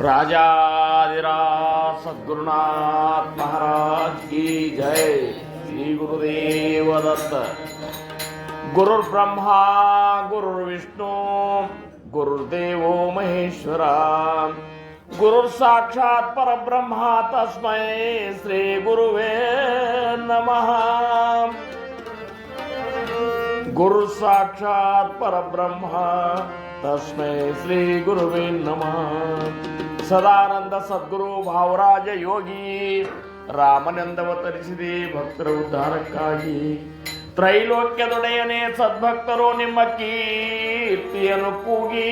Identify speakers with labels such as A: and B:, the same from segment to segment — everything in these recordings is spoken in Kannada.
A: राजाधिराज सद्गुरुनाथ महाराज की जय। श्री गुरुदेव दत्त। गुरुर्ब्रह्मा गुरुर्विष्णु गुरुर्देवो महेश्वरा गुरुर्साक्षात् परब्रह्मा तस्मै श्री गुरुवे नमः। गुरुर्साक्षात् परब्रह्मा तस्मै श्री गुरुवे नमः। ಸದಾನಂದ ಸದ್ಗುರು ಭಾವರಾಜ ಯೋಗಿ ರಾಮನೆಂದವತರಿಸಿದೆ ಭಕ್ತರ ಉದ್ಧಾರಕ್ಕಾಗಿ. ತ್ರೈಲೋಕ್ಯದೊಡೆಯನೇ ಸದ್ಭಕ್ತರು ನಿಮ್ಮ ಕೀರ್ತಿಯನ್ನು ಕೂಗಿ.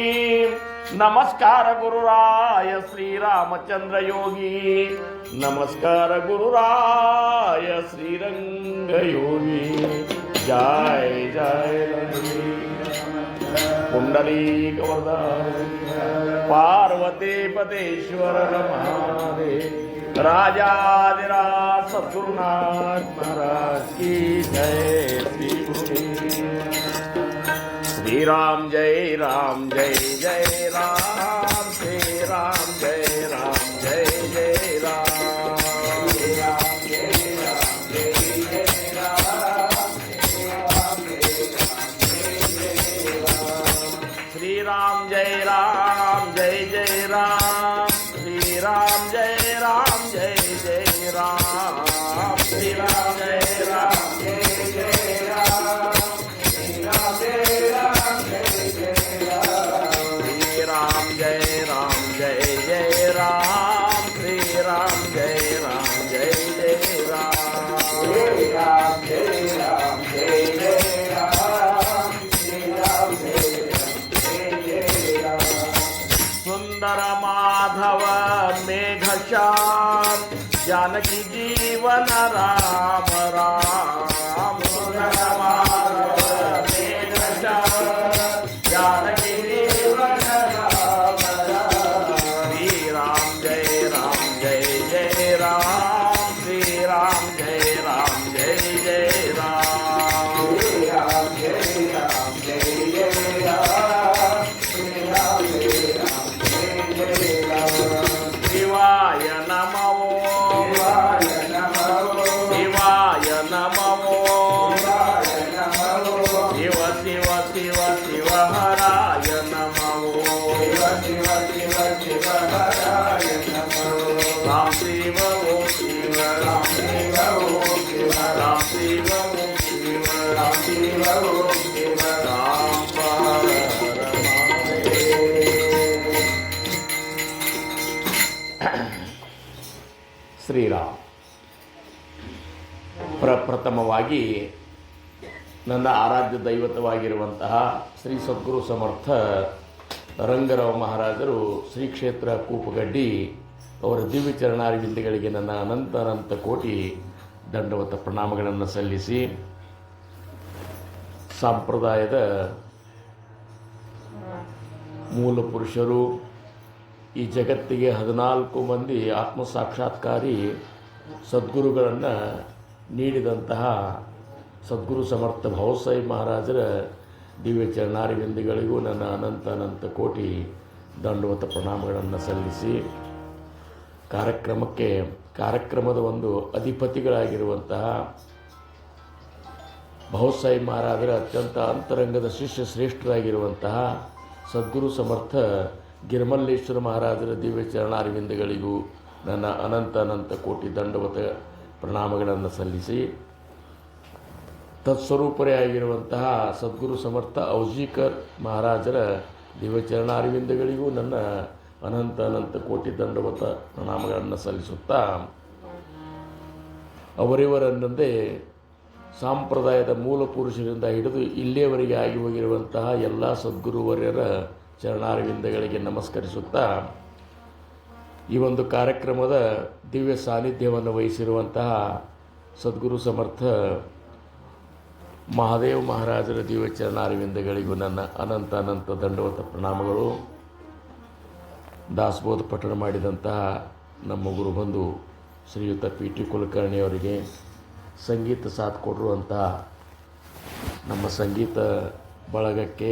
A: ನಮಸ್ಕಾರ ಗುರುರಾಯ ಶ್ರೀರಾಮಚಂದ್ರ ಯೋಗಿ, ನಮಸ್ಕಾರ ಗುರುರಾಯ ಶ್ರೀರಂಗ ಯೋಗಿ. ಜಯ ಜಯ पुंडलीकवरदान पार्वती पतेश्वर नमः। राजाधिराज सद्गुरुनाथ महाराज की जय। श्री राम जय राम जय जय राम। श्री राम जय राम जय जय राम। श्री राम जय राम जय जय राम। श्री राम जय राम जय जय राम। श्री राम जय राम जय जय राम। श्री राम जय राम जय जय राम। श्री राम जय राम जय जय राम। श्री राम जय राम जय जय राम। श्री राम जय राम जय जय राम। श्री राम जय सुंदर माधव मेघश्याम जानकी जीवन राम राम। सुंदर माधव मेघश्याम जानकी जीवन राम राम। श्री राम जय जय राम। श्री राम जय जय राम। श्री राम जय राम जय जय राम। श्री राम जय शिवाय नमो शिवाय नमो शिव शिव शिव शिव हराय नमो शिव शिव शिव हराय नमो। राम शिव ओम शिव राम शिव ओम शिव राम शिव ओम शिव राम शिव ओम शिव राम ಶ್ರೀರಾಮ್. ಪ್ರಪ್ರಥಮವಾಗಿ ನನ್ನ ಆರಾಧ್ಯ ದೈವತವಾಗಿರುವಂತಹ ಶ್ರೀ ಸದ್ಗುರು ಸಮರ್ಥ ರಂಗರಾವ್ ಮಹಾರಾಜರು ಶ್ರೀ ಕ್ಷೇತ್ರ ಕೂಪಗಡ್ಡಿ ಅವರ ದಿವ್ಯ ಚರಣಾರವಿಂದಗಳಿಗೆ ನನ್ನ ಅನಂತ ಅನಂತ ಕೋಟಿ ದಂಡವತ ಪ್ರಣಾಮಗಳನ್ನು ಸಲ್ಲಿಸಿ, ಸಂಪ್ರದಾಯದ ಮೂಲ ಪುರುಷರು, ಈ ಜಗತ್ತಿಗೆ 14 ಮಂದಿ ಆತ್ಮಸಾಕ್ಷಾತ್ಕಾರಿ ಸದ್ಗುರುಗಳನ್ನು ನೀಡಿದಂತಹ ಸದ್ಗುರು ಸಮರ್ಥ ಭಾವಸಾಯಿ ಮಹಾರಾಜರ ದಿವ್ಯ ಚರಣಾರವಿಂದಗಳಿಗೂ ನನ್ನ ಅನಂತ ಅನಂತ ಕೋಟಿ ದಂಡವತ ಪ್ರಣಾಮಗಳನ್ನು ಸಲ್ಲಿಸಿ, ಕಾರ್ಯಕ್ರಮದ ಒಂದು ಅಧಿಪತಿಗಳಾಗಿರುವಂತಹ ಭಾವಸಾಯಿ ಮಹಾರಾಜರ ಅತ್ಯಂತ ಅಂತರಂಗದ ಶಿಷ್ಯ ಶ್ರೇಷ್ಠರಾಗಿರುವಂತಹ ಸದ್ಗುರು ಸಮರ್ಥ ಗಿರಿಮಲ್ಲೇಶ್ವರ ಮಹಾರಾಜರ ದಿವ್ಯ ಚರಣಾರವಿಂದಗಳಿಗೂ ನನ್ನ ಅನಂತ ಅನಂತ ಕೋಟಿ ದಂಡವತ ಪ್ರಣಾಮಗಳನ್ನು ಸಲ್ಲಿಸಿ, ತತ್ಸ್ವರೂಪರೇ ಆಗಿರುವಂತಹ ಸದ್ಗುರು ಸಮರ್ಥ ಔಜಿಕರ್ ಮಹಾರಾಜರ ದಿವ್ಯ ಚರಣಾರವಿಂದಗಳಿಗೂ ನನ್ನ ಅನಂತ ಅನಂತ ಕೋಟಿ ದಂಡವತ ಪ್ರಣಾಮಗಳನ್ನು ಸಲ್ಲಿಸುತ್ತಾ, ಅವರಿವರನ್ನಂದೇ ಸಾಂಪ್ರದಾಯದ ಮೂಲ ಪುರುಷರಿಂದ ಹಿಡಿದು ಇಲ್ಲಿಯವರೆಗೆ ಆಗಿ ಹೋಗಿರುವಂತಹ ಎಲ್ಲ ಸದ್ಗುರುವರ್ಯರ ಚರಣಾರವಿಂದಗಳಿಗೆ ನಮಸ್ಕರಿಸುತ್ತಾ, ಈ ಒಂದು ಕಾರ್ಯಕ್ರಮದ ದಿವ್ಯ ಸಾನ್ನಿಧ್ಯವನ್ನು ವಹಿಸಿರುವಂತಹ ಸದ್ಗುರು ಸಮರ್ಥ ಮಹಾದೇವ್ ಮಹಾರಾಜರ ದಿವ್ಯ ಚರಣಾರವಿಂದಗಳಿಗೂ ನನ್ನ ಅನಂತ ಅನಂತ ದಂಡವತ ಪ್ರಣಾಮಗಳು. ದಾಸಬೋಧ ಪಠಣ ಮಾಡಿದಂತಹ ನಮ್ಮ ಗುರುಬಂಧು ಶ್ರೀಯುತ ಪಿ ಟಿ ಕುಲಕರ್ಣಿಯವರಿಗೆ, ಸಂಗೀತ ಸಾಥ್ ಕೊಟ್ಟಿರುವಂತಹ ನಮ್ಮ ಸಂಗೀತ ಬಳಗಕ್ಕೆ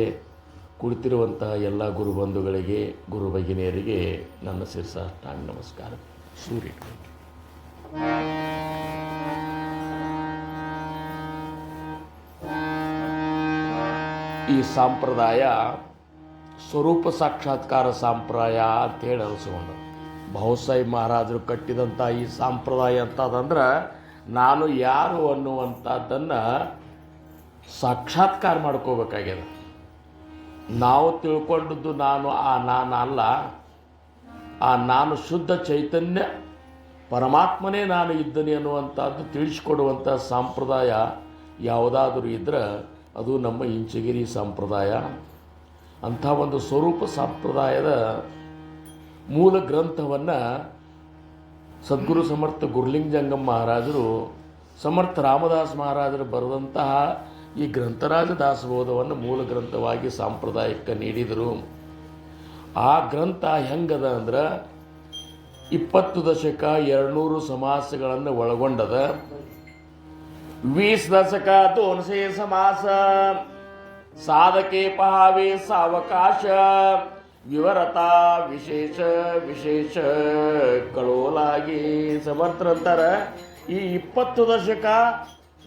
A: ಕುಳಿತಿರುವಂತಹ ಎಲ್ಲ ಗುರುಬಂಧುಗಳಿಗೆ ಗುರು ಭಗಿನಿಯರಿಗೆ ನನ್ನ ಶಿರಸಾಷ್ಟಾಂಗ ನಮಸ್ಕಾರ. ಸೂರ್ಯ ಈ ಸಂಪ್ರದಾಯ ಸ್ವರೂಪ ಸಾಕ್ಷಾತ್ಕಾರ ಸಂಪ್ರದಾಯ ಅಂತೇಳಿ ಅನಿಸ್ಕೊಂಡು ಬಹುಸಾಹೇಬ್ ಮಹಾರಾಜರು ಕಟ್ಟಿದಂಥ ಈ ಸಂಪ್ರದಾಯ ಅಂತದಂದ್ರೆ ನಾನು ಯಾರು ಅನ್ನುವಂಥದ್ದನ್ನು ಸಾಕ್ಷಾತ್ಕಾರ ಮಾಡ್ಕೋಬೇಕಾಗ್ಯದ. ನಾವು ತಿಳ್ಕೊಂಡದ್ದು ನಾನು ಅಲ್ಲ, ಆ ನಾನು ಶುದ್ಧ ಚೈತನ್ಯ ಪರಮಾತ್ಮನೇ ನಾನು ಇದ್ದೇನೆ ಅನ್ನುವಂಥದ್ದು ತಿಳಿಸ್ಕೊಡುವಂಥ ಸಂಪ್ರದಾಯ ಯಾವುದಾದ್ರೂ ಇದ್ದರೆ ಅದು ನಮ್ಮ ಇಂಚಗಿರಿ ಸಂಪ್ರದಾಯ. ಅಂಥ ಒಂದು ಸ್ವರೂಪ ಸಂಪ್ರದಾಯದ ಮೂಲ ಗ್ರಂಥವನ್ನು ಸದ್ಗುರು ಸಮರ್ಥ ಗುರುಲಿಂಗ ಜಂಗಮ ಮಹಾರಾಜರು ಸಮರ್ಥ ರಾಮದಾಸ್ ಮಹಾರಾಜರು ಬರೆದಂತಹ ಈ ಗ್ರಂಥರಾಜ ದಾಸಬೋಧವನ್ನು ಮೂಲ ಗ್ರಂಥವಾಗಿ ಸಾಂಪ್ರದಾಯಕ್ಕೆ ನೀಡಿದರು. ಆ ಗ್ರಂಥ ಹೆಂಗದ ಅಂದ್ರೆ 20 ದಶಕ 200 ಸಮಾಸಗಳನ್ನು ಒಳಗೊಂಡದ. 20 ದಶಕ 200 समास साधके पहावे सावकाश विवरता विशेष विशेष ಕಳೋಲಾಗಿ ಸಮರ್ಥರಂತಾರ. ಈ 20 ದಶಕ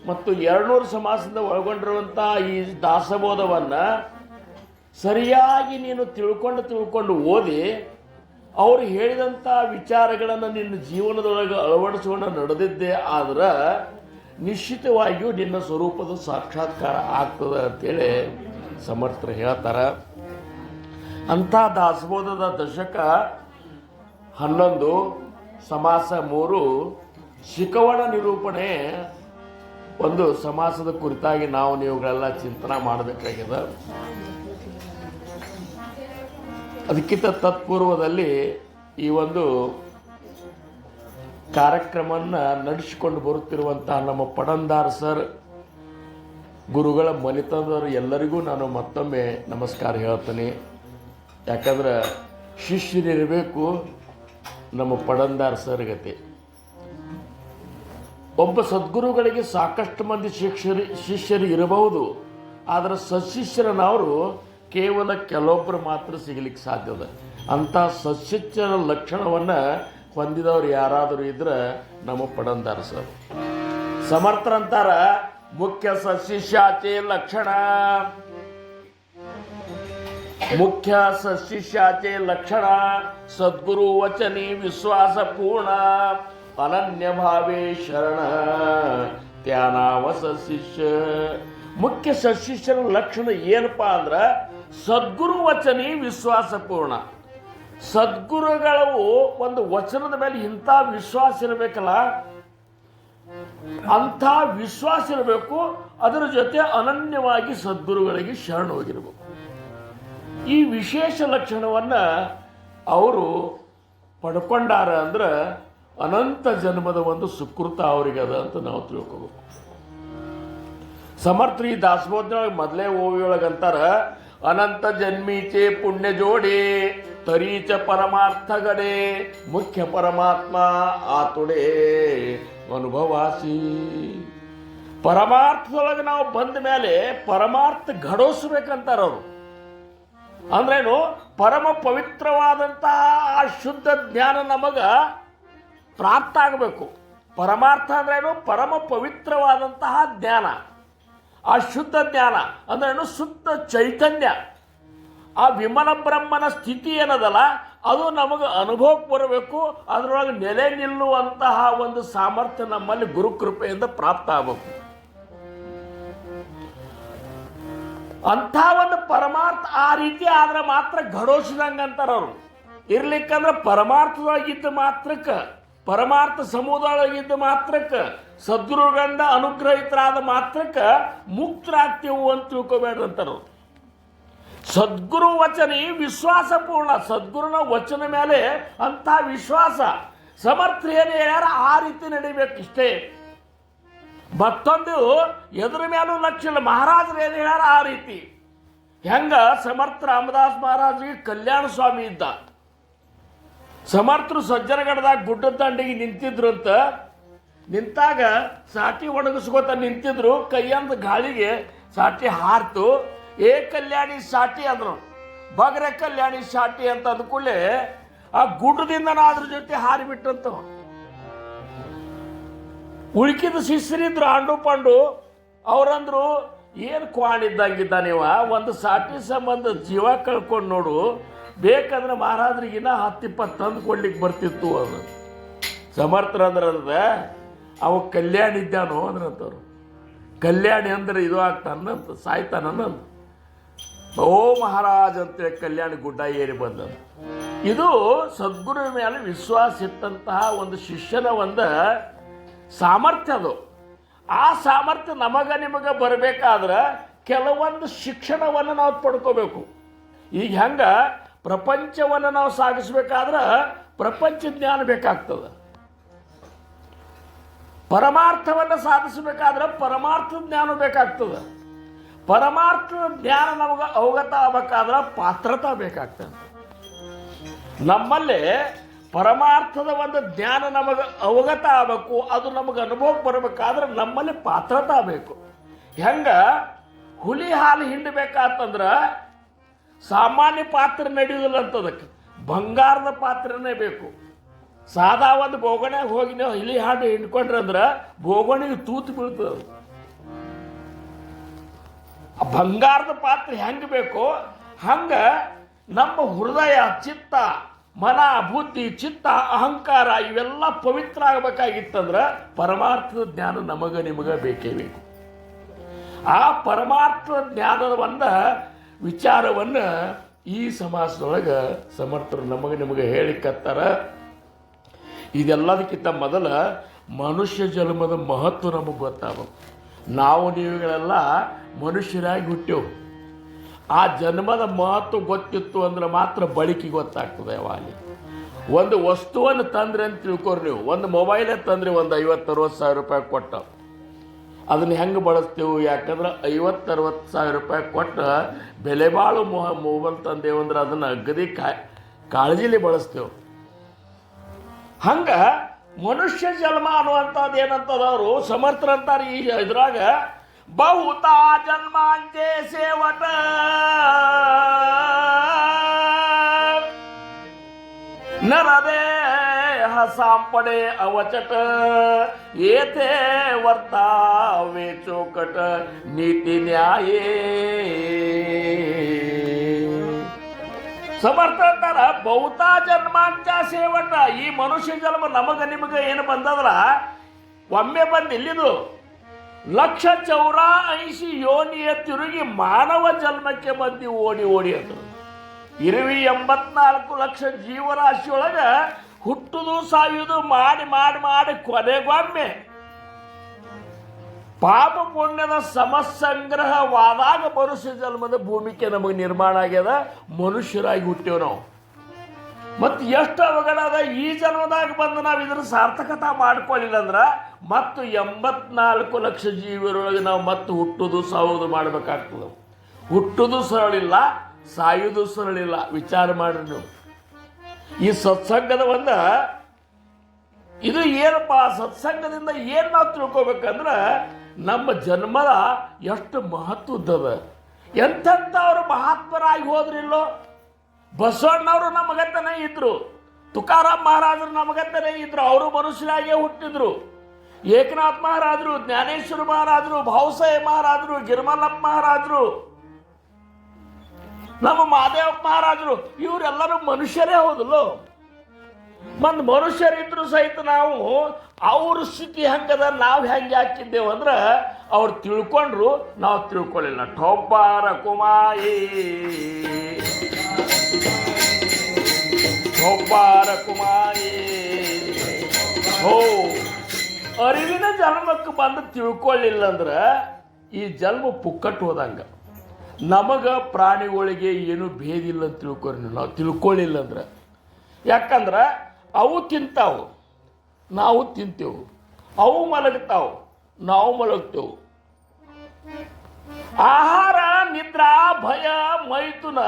A: ಮತ್ತು 200 ಸಮಾಸದಿಂದ ಒಳಗೊಂಡಿರುವಂಥ ಈ ದಾಸಬೋಧವನ್ನು ಸರಿಯಾಗಿ ನೀನು ತಿಳ್ಕೊಂಡು ಓದಿ ಅವರು ಹೇಳಿದಂಥ ವಿಚಾರಗಳನ್ನು ನಿನ್ನ ಜೀವನದೊಳಗೆ ಅಳವಡಿಸಿಕೊಂಡು ನಡೆದಿದ್ದೇ ಆದ್ರೆ ನಿಶ್ಚಿತವಾಗಿಯೂ ನಿನ್ನ ಸ್ವರೂಪದ ಸಾಕ್ಷಾತ್ಕಾರ ಆಗ್ತದೆ ಅಂತೇಳಿ ಸಮರ್ಥರು ಹೇಳ್ತಾರೆ. ಅಂಥ ದಾಸಬೋಧದ ದಶಕ 11, ಸಮಾಸ 3, ಶಿಖವಣ ನಿರೂಪಣೆ ಒಂದು ಸಮಾಸದ ಕುರಿತಾಗಿ ನಾವು ನೀವುಗಳೆಲ್ಲ ಚಿಂತನೆ ಮಾಡಬೇಕಾಗಿದೆ. ಅದಕ್ಕಿಂತ ತತ್ಪೂರ್ವದಲ್ಲಿ ಈ ಒಂದು ಕಾರ್ಯಕ್ರಮವನ್ನು ನಡೆಸಿಕೊಂಡು ಬರುತ್ತಿರುವಂತಹ ನಮ್ಮ ಪಡಂದಾರ್ ಸರ್ ಗುರುಗಳ ಮನೆತನದವರು ಎಲ್ಲರಿಗೂ ನಾನು ಮತ್ತೊಮ್ಮೆ ನಮಸ್ಕಾರ ಹೇಳ್ತೀನಿ. ಯಾಕಂದ್ರೆ ಶಿಷ್ಯರಿರಬೇಕು ನಮ್ಮ ಪಡಂದಾರ್ ಸರ್ ಗತಿ. ಒಬ್ಬ ಸದ್ಗುರುಗಳಿಗೆ ಸಾಕಷ್ಟು ಮಂದಿ ಶಿಷ್ಯರು ಇರಬಹುದು, ಆದರೆ ಸತ್ಶಿಷ್ಯರನವರು ಕೇವಲ ಕೆಲವೊಬ್ಬರು ಮಾತ್ರ ಸಿಗಲಿಕ್ಕೆ ಸಾಧ್ಯದ. ಅಂಥ ಸತ್ಶಿಷ್ಯರ ಲಕ್ಷಣವನ್ನು ಹೊಂದಿದವರು ಯಾರಾದರೂ ಇದ್ರೆ ನಮ್ಮ ಪಡಂದಾರ ಸರ್. ಸಮರ್ಥರಂತಾರ ಮುಖ್ಯ ಸತ್ಶಿಷ್ಯಾಚೆ ಲಕ್ಷಣ, ಮುಖ್ಯ ಸತ್ಶಿಷ್ಯಾಚೆ ಲಕ್ಷಣ ಸದ್ಗುರು ವಚನಿ ವಿಶ್ವಾಸ ಪೂರ್ಣ ಅನನ್ಯ ಭಾವೇ ಶರಣ ತ್ಯಾನಾವ ಸತ್ಶಿಷ್ಯ. ಮುಖ್ಯ ಸತ್ಶಿಷ್ಯರ ಲಕ್ಷಣ ಏನಪ್ಪಾ ಅಂದ್ರೆ ಸದ್ಗುರು ವಚನಿ ವಿಶ್ವಾಸ ಪೂರ್ಣ. ಸದ್ಗುರುಗಳು ಒಂದು ವಚನದ ಮೇಲೆ ಇಂಥ ವಿಶ್ವಾಸ ಇರಬೇಕಲ್ಲ, ಅಂಥ ವಿಶ್ವಾಸ ಇರಬೇಕು. ಅದರ ಜೊತೆ ಅನನ್ಯವಾಗಿ ಸದ್ಗುರುಗಳಿಗೆ ಶರಣ ಹೋಗಿರಬೇಕು. ಈ ವಿಶೇಷ ಲಕ್ಷಣವನ್ನು ಅವರು ಪಡ್ಕೊಂಡಾರ ಅಂದ್ರೆ ಅನಂತ ಜನ್ಮದ ಒಂದು ಸುಕೃತ ಅವರಿಗದ ಅಂತ ನಾವು ತಿಳ್ಕೋಬೇಕು. ಸಮರ್ಥ್ರಿ ದಾಸಬೋಧನೊಳಗೆ ಮೊದಲೇ ಓವಿಯೊಳಗಂತಾರ ಅನಂತ ಜನ್ಮೀಚೆ ಪುಣ್ಯ ಜೋಡಿ ತರೀಚ ಪರಮಾರ್ಥ ಗಡೆ ಮುಖ್ಯ ಪರಮಾತ್ಮ ಆತುಡೆ ಅನುಭವಾಸಿ. ಪರಮಾರ್ಥದೊಳಗೆ ನಾವು ಬಂದ ಮೇಲೆ ಪರಮಾರ್ಥ ಘಡೋಸ್ಬೇಕಂತಾರ ಅವರು. ಅಂದ್ರೇನು? ಪರಮ ಪವಿತ್ರವಾದಂತಹ ಆ ಶುದ್ಧ ಜ್ಞಾನ ನಮಗ ಪ್ರಾಪ್ತ ಆಗಬೇಕು. ಪರಮಾರ್ಥ ಅಂದ್ರೇನು? ಪರಮ ಪವಿತ್ರವಾದಂತಹ ಜ್ಞಾನ. ಆ ಶುದ್ಧ ಜ್ಞಾನ ಅಂದ್ರೇನು? ಶುದ್ಧ ಚೈತನ್ಯ. ಆ ವಿಮಲ ಬ್ರಹ್ಮನ ಸ್ಥಿತಿ ಏನದಲ್ಲ ಅದು ನಮಗೆ ಅನುಭವಕ್ಕೆ ಬರಬೇಕು. ಅದರೊಳಗೆ ನೆಲೆ ನಿಲ್ಲುವಂತಹ ಒಂದು ಸಾಮರ್ಥ್ಯ ನಮ್ಮಲ್ಲಿ ಗುರುಕೃಪೆಯಿಂದ ಪ್ರಾಪ್ತ ಆಗಬೇಕು. ಅಂಥ ಒಂದು ಪರಮಾರ್ಥ ಆ ರೀತಿ ಆದ್ರೆ ಮಾತ್ರ ಘಡೋಸಿದಂಗೆ ಅಂತಾರ ಅವರು. ಇರ್ಲಿಕ್ಕಂದ್ರೆ ಪರಮಾರ್ಥದೊಳಗಿದ್ದ ಮಾತ್ರಕ್ಕೆ, ಪರಮಾರ್ಥ ಸಮುದಾಯದೊಳಗಿದ್ದ ಮಾತ್ರಕ್ಕೆ, ಸದ್ಗುರುಗಳಿಂದ ಅನುಗ್ರಹಿತರಾದ ಮಾತ್ರಕ್ಕೆ ಮುಕ್ತರಾಗ್ತೀವು ಅಂತ ತಿಳ್ಕೊಬೇಡ್ರಿ ಅಂತಾರ. ಸದ್ಗುರು ವಚನಿ ವಿಶ್ವಾಸ ಪೂರ್ಣ. ಸದ್ಗುರುನ ವಚನ ಮೇಲೆ ಅಂಥ ವಿಶ್ವಾಸ. ಸಮರ್ಥ ಏನು ಹೇಳ್ಯಾರ ಆ ರೀತಿ ನಡಿಬೇಕು ಇಷ್ಟೇ. ಮತ್ತೊಂದು ಎದುರ ಮೇಲೂ ಲಕ್ಷ್ಯ ಇಲ್ಲ. ಮಹಾರಾಜರು ಏನು ಹೇಳ್ಯಾರ ಆ ರೀತಿ. ಹೆಂಗ ಸಮರ್ಥ ರಾಮದಾಸ್ ಮಹಾರಾಜರಿಗೆ ಕಲ್ಯಾಣ ಸ್ವಾಮಿ ಇದ್ದ. ಸಮರ್ಥರು ಸಜ್ಜನಗಡದಾಗ ಗುಡ್ಡದ ದಂಡಿಗೆ ನಿಂತಿದ್ರು ಅಂತ. ನಿಂತಾಗ ಸಾಟಿ ಒಣಗಿಸ್ಕೋತ ನಿಂತಿದ್ರು. ಕೈಯಂದ ಗಾಳಿಗೆ ಸಾಟಿ ಹಾರ್ತು. ಏ ಕಲ್ಯಾಣಿ ಸಾಟಿ ಅಂದ್ರು, ಬಗ್ರೆ ಕಲ್ಯಾಣಿ ಸಾಟಿ ಅಂತ ಅಂದ್ಕೂಡ್ಲೆ ಆ ಗುಡ್ಡದಿಂದ ಅದ್ರ ಜೊತೆ ಹಾರಿಬಿಟ್ಟಂತ. ಉಳ್ಕಿದ ಶಿಷ್ಯರಿದ್ರು ಆಂಡು ಪಾಂಡು, ಅವರಂದ್ರು ಏನು ಕ್ವಾಣಿದ್ದಂಗಿದ್ದಾನಿವ, ಒಂದು ಸಾಟಿ ಸಂಬಂಧ ಜೀವ ಕಳ್ಕೊಂಡು ನೋಡು, ಬೇಕಂದ್ರೆ ಮಹಾರಾಜರಿಗಿನ್ನ 10-20 ತಂದು ಕೊಡ್ಲಿಕ್ಕೆ ಬರ್ತಿತ್ತು. ಅದು ಸಮರ್ಥರಂದ್ರೆ ಅವ ಕಲ್ಯಾಣಿ ಇದ್ದಾನೋ ಅಂದ್ರಂತವ್ರು. ಕಲ್ಯಾಣಿ ಅಂದ್ರೆ ಇದು ಆಗ್ತಾನಂತ, ಸಾಯ್ತಾನಂತ. ಓ ಮಹಾರಾಜ್ ಅಂತೇಳಿ ಕಲ್ಯಾಣಿ ಗುಡ್ಡ ಏರಿ ಬಂದಂತ. ಇದು ಸದ್ಗುರು ಮೇಲೆ ವಿಶ್ವಾಸ ಇಟ್ಟಂತಹ ಒಂದು ಶಿಷ್ಯನ ಒಂದು ಸಾಮರ್ಥ್ಯ. ಅದು ಆ ಸಾಮರ್ಥ್ಯ ನಿಮಗೆ ಬರಬೇಕಾದ್ರೆ ಕೆಲವೊಂದು ಶಿಕ್ಷಣವನ್ನು ನಾವು ಪಡ್ಕೋಬೇಕು. ಈಗ ಹೆಂಗ ಪ್ರಪಂಚವನ್ನು ನಾವು ಸಾಗಿಸ್ಬೇಕಾದ್ರೆ ಪ್ರಪಂಚ ಜ್ಞಾನ ಬೇಕಾಗ್ತದೆ, ಪರಮಾರ್ಥವನ್ನು ಸಾಧಿಸಬೇಕಾದ್ರೆ ಪರಮಾರ್ಥ ಜ್ಞಾನ ಬೇಕಾಗ್ತದೆ. ಪರಮಾರ್ಥದ ಜ್ಞಾನ ನಮಗೆ ಅವಗತ ಆಗಬೇಕಾದ್ರೆ ಪಾತ್ರತಾ ಬೇಕಾಗ್ತದೆ. ನಮ್ಮಲ್ಲಿ ಪರಮಾರ್ಥದ ಒಂದು ಜ್ಞಾನ ನಮಗೆ ಅವಗತ ಆಗಬೇಕು, ಅದು ನಮಗೆ ಅನುಭವಕ್ಕೆ ಬರಬೇಕಾದ್ರೆ ನಮ್ಮಲ್ಲಿ ಪಾತ್ರತಾ ಬೇಕು. ಹೆಂಗ ಹುಲಿ ಹಾಲು ಹಿಂಡಬೇಕಾತಂದ್ರೆ ಸಾಮಾನ್ಯ ಪಾತ್ರ ನಡೆಯುವುದಿಲ್ಲ ಅಂತದಕ್ಕೆ, ಬಂಗಾರದ ಪಾತ್ರನೇ ಬೇಕು. ಸಾದಾ ಒಂದು ಬೋಗಣ್ಯಾಗ ಹೋಗಿ ನೀವು ಹುಲಿ ಹಾಲು ಹಿಂಡ್ಕೊಂಡ್ರೆ ಅಂದ್ರೆ ಬೋಗಣಿಗೆ ತೂತು ಬೀಳ್ತದೆ. ಬಂಗಾರದ ಪಾತ್ರ ಹೆಂಗೆ ಬೇಕು ಹಂಗ ನಮ್ಮ ಹೃದಯ, ಚಿತ್ತ, ಮನ, ಬುದ್ಧಿ, ಚಿತ್ತ, ಅಹಂಕಾರ ಇವೆಲ್ಲ ಪವಿತ್ರ ಆಗಬೇಕಾಗಿತ್ತಂದ್ರೆ ಪರಮಾರ್ಥದ ಜ್ಞಾನ ನಿಮಗೆ ಬೇಕೇ ಬೇಕು. ಆ ಪರಮಾರ್ಥದ ಜ್ಞಾನದ ವಿಚಾರವನ್ನು ಈ ಸಮಾಜದೊಳಗೆ ಸಮರ್ಥರು ನಿಮಗೆ ಹೇಳಿಕತ್ತಾರ. ಇದೆಲ್ಲದಕ್ಕಿಂತ ಮೊದಲ ಮನುಷ್ಯ ಜನ್ಮದ ಮಹತ್ವ ನಮಗೆ ಗೊತ್ತಾಗಬೇಕು. ನಾವು ನೀವುಗಳೆಲ್ಲ ಮನುಷ್ಯರಾಗಿ ಹುಟ್ಟೆವು. ಆ ಜನ್ಮದ ಮಹತ್ವ ಗೊತ್ತಿತ್ತು ಅಂದ್ರೆ ಮಾತ್ರ ಬಳಕೆ ಗೊತ್ತಾಗ್ತದೆ. ಯಾವಾಗ ಒಂದು ವಸ್ತುವನ್ನು ತಂದ್ರೆ ಅಂತ ತಿಳ್ಕೊರಿ, ನೀವು ಒಂದು ಮೊಬೈಲೇ ತಂದ್ರೆ ಒಂದು 50-60 ಸಾವಿರ ರೂಪಾಯಿ ಕೊಟ್ಟು ಅದನ್ನು ಹೆಂಗೆ ಬಳಸ್ತೇವೆ? ಯಾಕಂದ್ರೆ 50-60 ಸಾವಿರ ರೂಪಾಯಿ ಕೊಟ್ಟು ಬೆಲೆ ಬಾಳು ಮೊಬೈಲ್ ತಂದೇವಂದ್ರೆ ಅದನ್ನು ಅಗದಿ ಕಾಳಜಿಲಿ ಬಳಸ್ತೇವೆ. ಹಂಗೆ ಮನುಷ್ಯ ಜನ್ಮ ಅನ್ನುವಂಥದ್ದು ಏನಂತದವರು ಸಮರ್ಥರಂತಾರೆ ಈ ಇದ್ರಾಗ, ಬಹುತಾ ಜನ್ಮಾಂಚೆ ಸೇವಟ ನರದೇಹ ಸಾಂಪಡೆ ಅವಚಟ ಏತೆ ವರ್ತಾವೆ ಚೌಕಟ ನೀತಿ ನ್ಯಾಯೇ. ಸಮರ್ಥ ಅಂತಾರ ಬಹುತಾ ಜನ್ಮಾಂಚ ಸೇವಟ. ಈ ಮನುಷ್ಯ ಜನ್ಮ ನಿಮಗೆ ಏನು ಬಂದದ್ರ ಒಮ್ಮೆ ಬಂದು ಇಲ್ಲಿದು 184 ಯೋನಿಯ ತಿರುಗಿ ಮಾನವ ಜನ್ಮಕ್ಕೆ ಬಂದು ಓಡಿ ಅದು 84 ಲಕ್ಷ ಜೀವರಾಶಿಯೊಳಗೆ ಹುಟ್ಟುದು ಸಾಯುವುದು ಮಾಡಿ ಕೊನೆಗೊಮ್ಮೆ ಪಾಪ ಪುಣ್ಯದ ಸಮಸಂಗ್ರಹವಾದಾಗ ಮನುಷ್ಯ ಜನ್ಮದ ಭೂಮಿಕೆ ನಮಗೆ ನಿರ್ಮಾಣ ಆಗ್ಯದ. ಮನುಷ್ಯರಾಗಿ ಹುಟ್ಟೇವು ನಾವು. ಮತ್ತು ಎಷ್ಟು ಅವಘಡದ ಈ ಜನ್ಮದಾಗ ಬಂದು ನಾವು ಇದರ ಸಾರ್ಥಕತೆ ಮಾಡ್ಕೊಳ್ಳಿಲ್ಲ ಅಂದ್ರೆ ಮತ್ತು 84 ಲಕ್ಷ ಜೀವಿಯರೊಳಗೆ ನಾವು ಮತ್ತೆ ಹುಟ್ಟುದು ಸಾಯುವುದು ಮಾಡಬೇಕಾಗ್ತದೆ. ಹುಟ್ಟುದು ಸರಳಿಲ್ಲ, ಸಾಯುವುದು ಸರಳಿಲ್ಲ. ವಿಚಾರ ಮಾಡ್ರಿ ನೀವು. ಈ ಸತ್ಸಂಗದ ಇದು ಏನಪ್ಪ, ಸತ್ಸಂಗದಿಂದ ಏನು ನಾವು ತಿಳ್ಕೊಬೇಕಂದ್ರೆ ನಮ್ಮ ಜನ್ಮದ ಎಷ್ಟು ಮಹತ್ವದ್ದದ. ಎಂಥವ್ರು ಮಹಾತ್ಮರಾಗಿ ಹೋದ್ರಿಲ್ಲೋ. ಬಸವಣ್ಣವರು ನಮಗತ್ತನೇ ಇದ್ರು, ತುಕಾರಾಮ್ ಮಹಾರಾಜರು ನಮಗತ್ತನೇ ಇದ್ರು, ಅವರು ಮನುಷ್ಯರಾಗೇ ಹುಟ್ಟಿದ್ರು. ಏಕನಾಥ್ ಮಹಾರಾಜರು, ಜ್ಞಾನೇಶ್ವರ ಮಹಾರಾಜರು, ಭಾವಸಾಹೇಬ್ ಮಹಾರಾಜರು, ಗಿರಿಮಲ್ಲಪ್ಪ ಮಹಾರಾಜರು, ನಮ್ಮ ಮಹಾದೇವ ಮಹಾರಾಜರು, ಇವರೆಲ್ಲರೂ ಮನುಷ್ಯರೇ ಹೌದಲ್ಲೋ. ಒಂದು ಮನುಷ್ಯರಿದ್ರು ಸಹಿತ ನಾವು ಅವ್ರ ಸ್ಥಿತಿ ಹೆಂಗದ ನಾವು ಹೆಂಗೆ ಹಾಕಿದ್ದೇವೆ ಅಂದ್ರೆ ಅವ್ರು ತಿಳ್ಕೊಂಡ್ರು, ನಾವು ತಿಳ್ಕೊಳ್ಳಿಲ್ಲ. ಠೊಬ್ಬಾರ ಕುಮಾಯಿ ಹೋ ಅರಿವಿನ ಜನ್ಮಕ್ಕೆ ಬಂದು ತಿಳ್ಕೊಳ್ಳಿಲ್ಲ ಅಂದ್ರೆ ಈ ಜನ್ಮ ಪುಕ್ಕಟ್ಟು ಹೋದಂಗ. ನಮಗೆ ಪ್ರಾಣಿಗಳಿಗೆ ಏನು ಭೇದಿಲ್ಲ ಅಂತ ತಿಳ್ಕೊರಿ ನಾವು ತಿಳ್ಕೊಳ್ಳಿಲ್ಲ ಅಂದ್ರೆ. ಯಾಕಂದ್ರೆ ಅವು ತಿಂತಾವು, ನಾವು ತಿಂತೇವು. ಅವು ಮಲಗ್ತಾವು, ನಾವು ಮಲಗ್ತೇವು. ಆಹಾರ, ನಿದ್ರಾ, ಭಯ, ಮೈಥುನ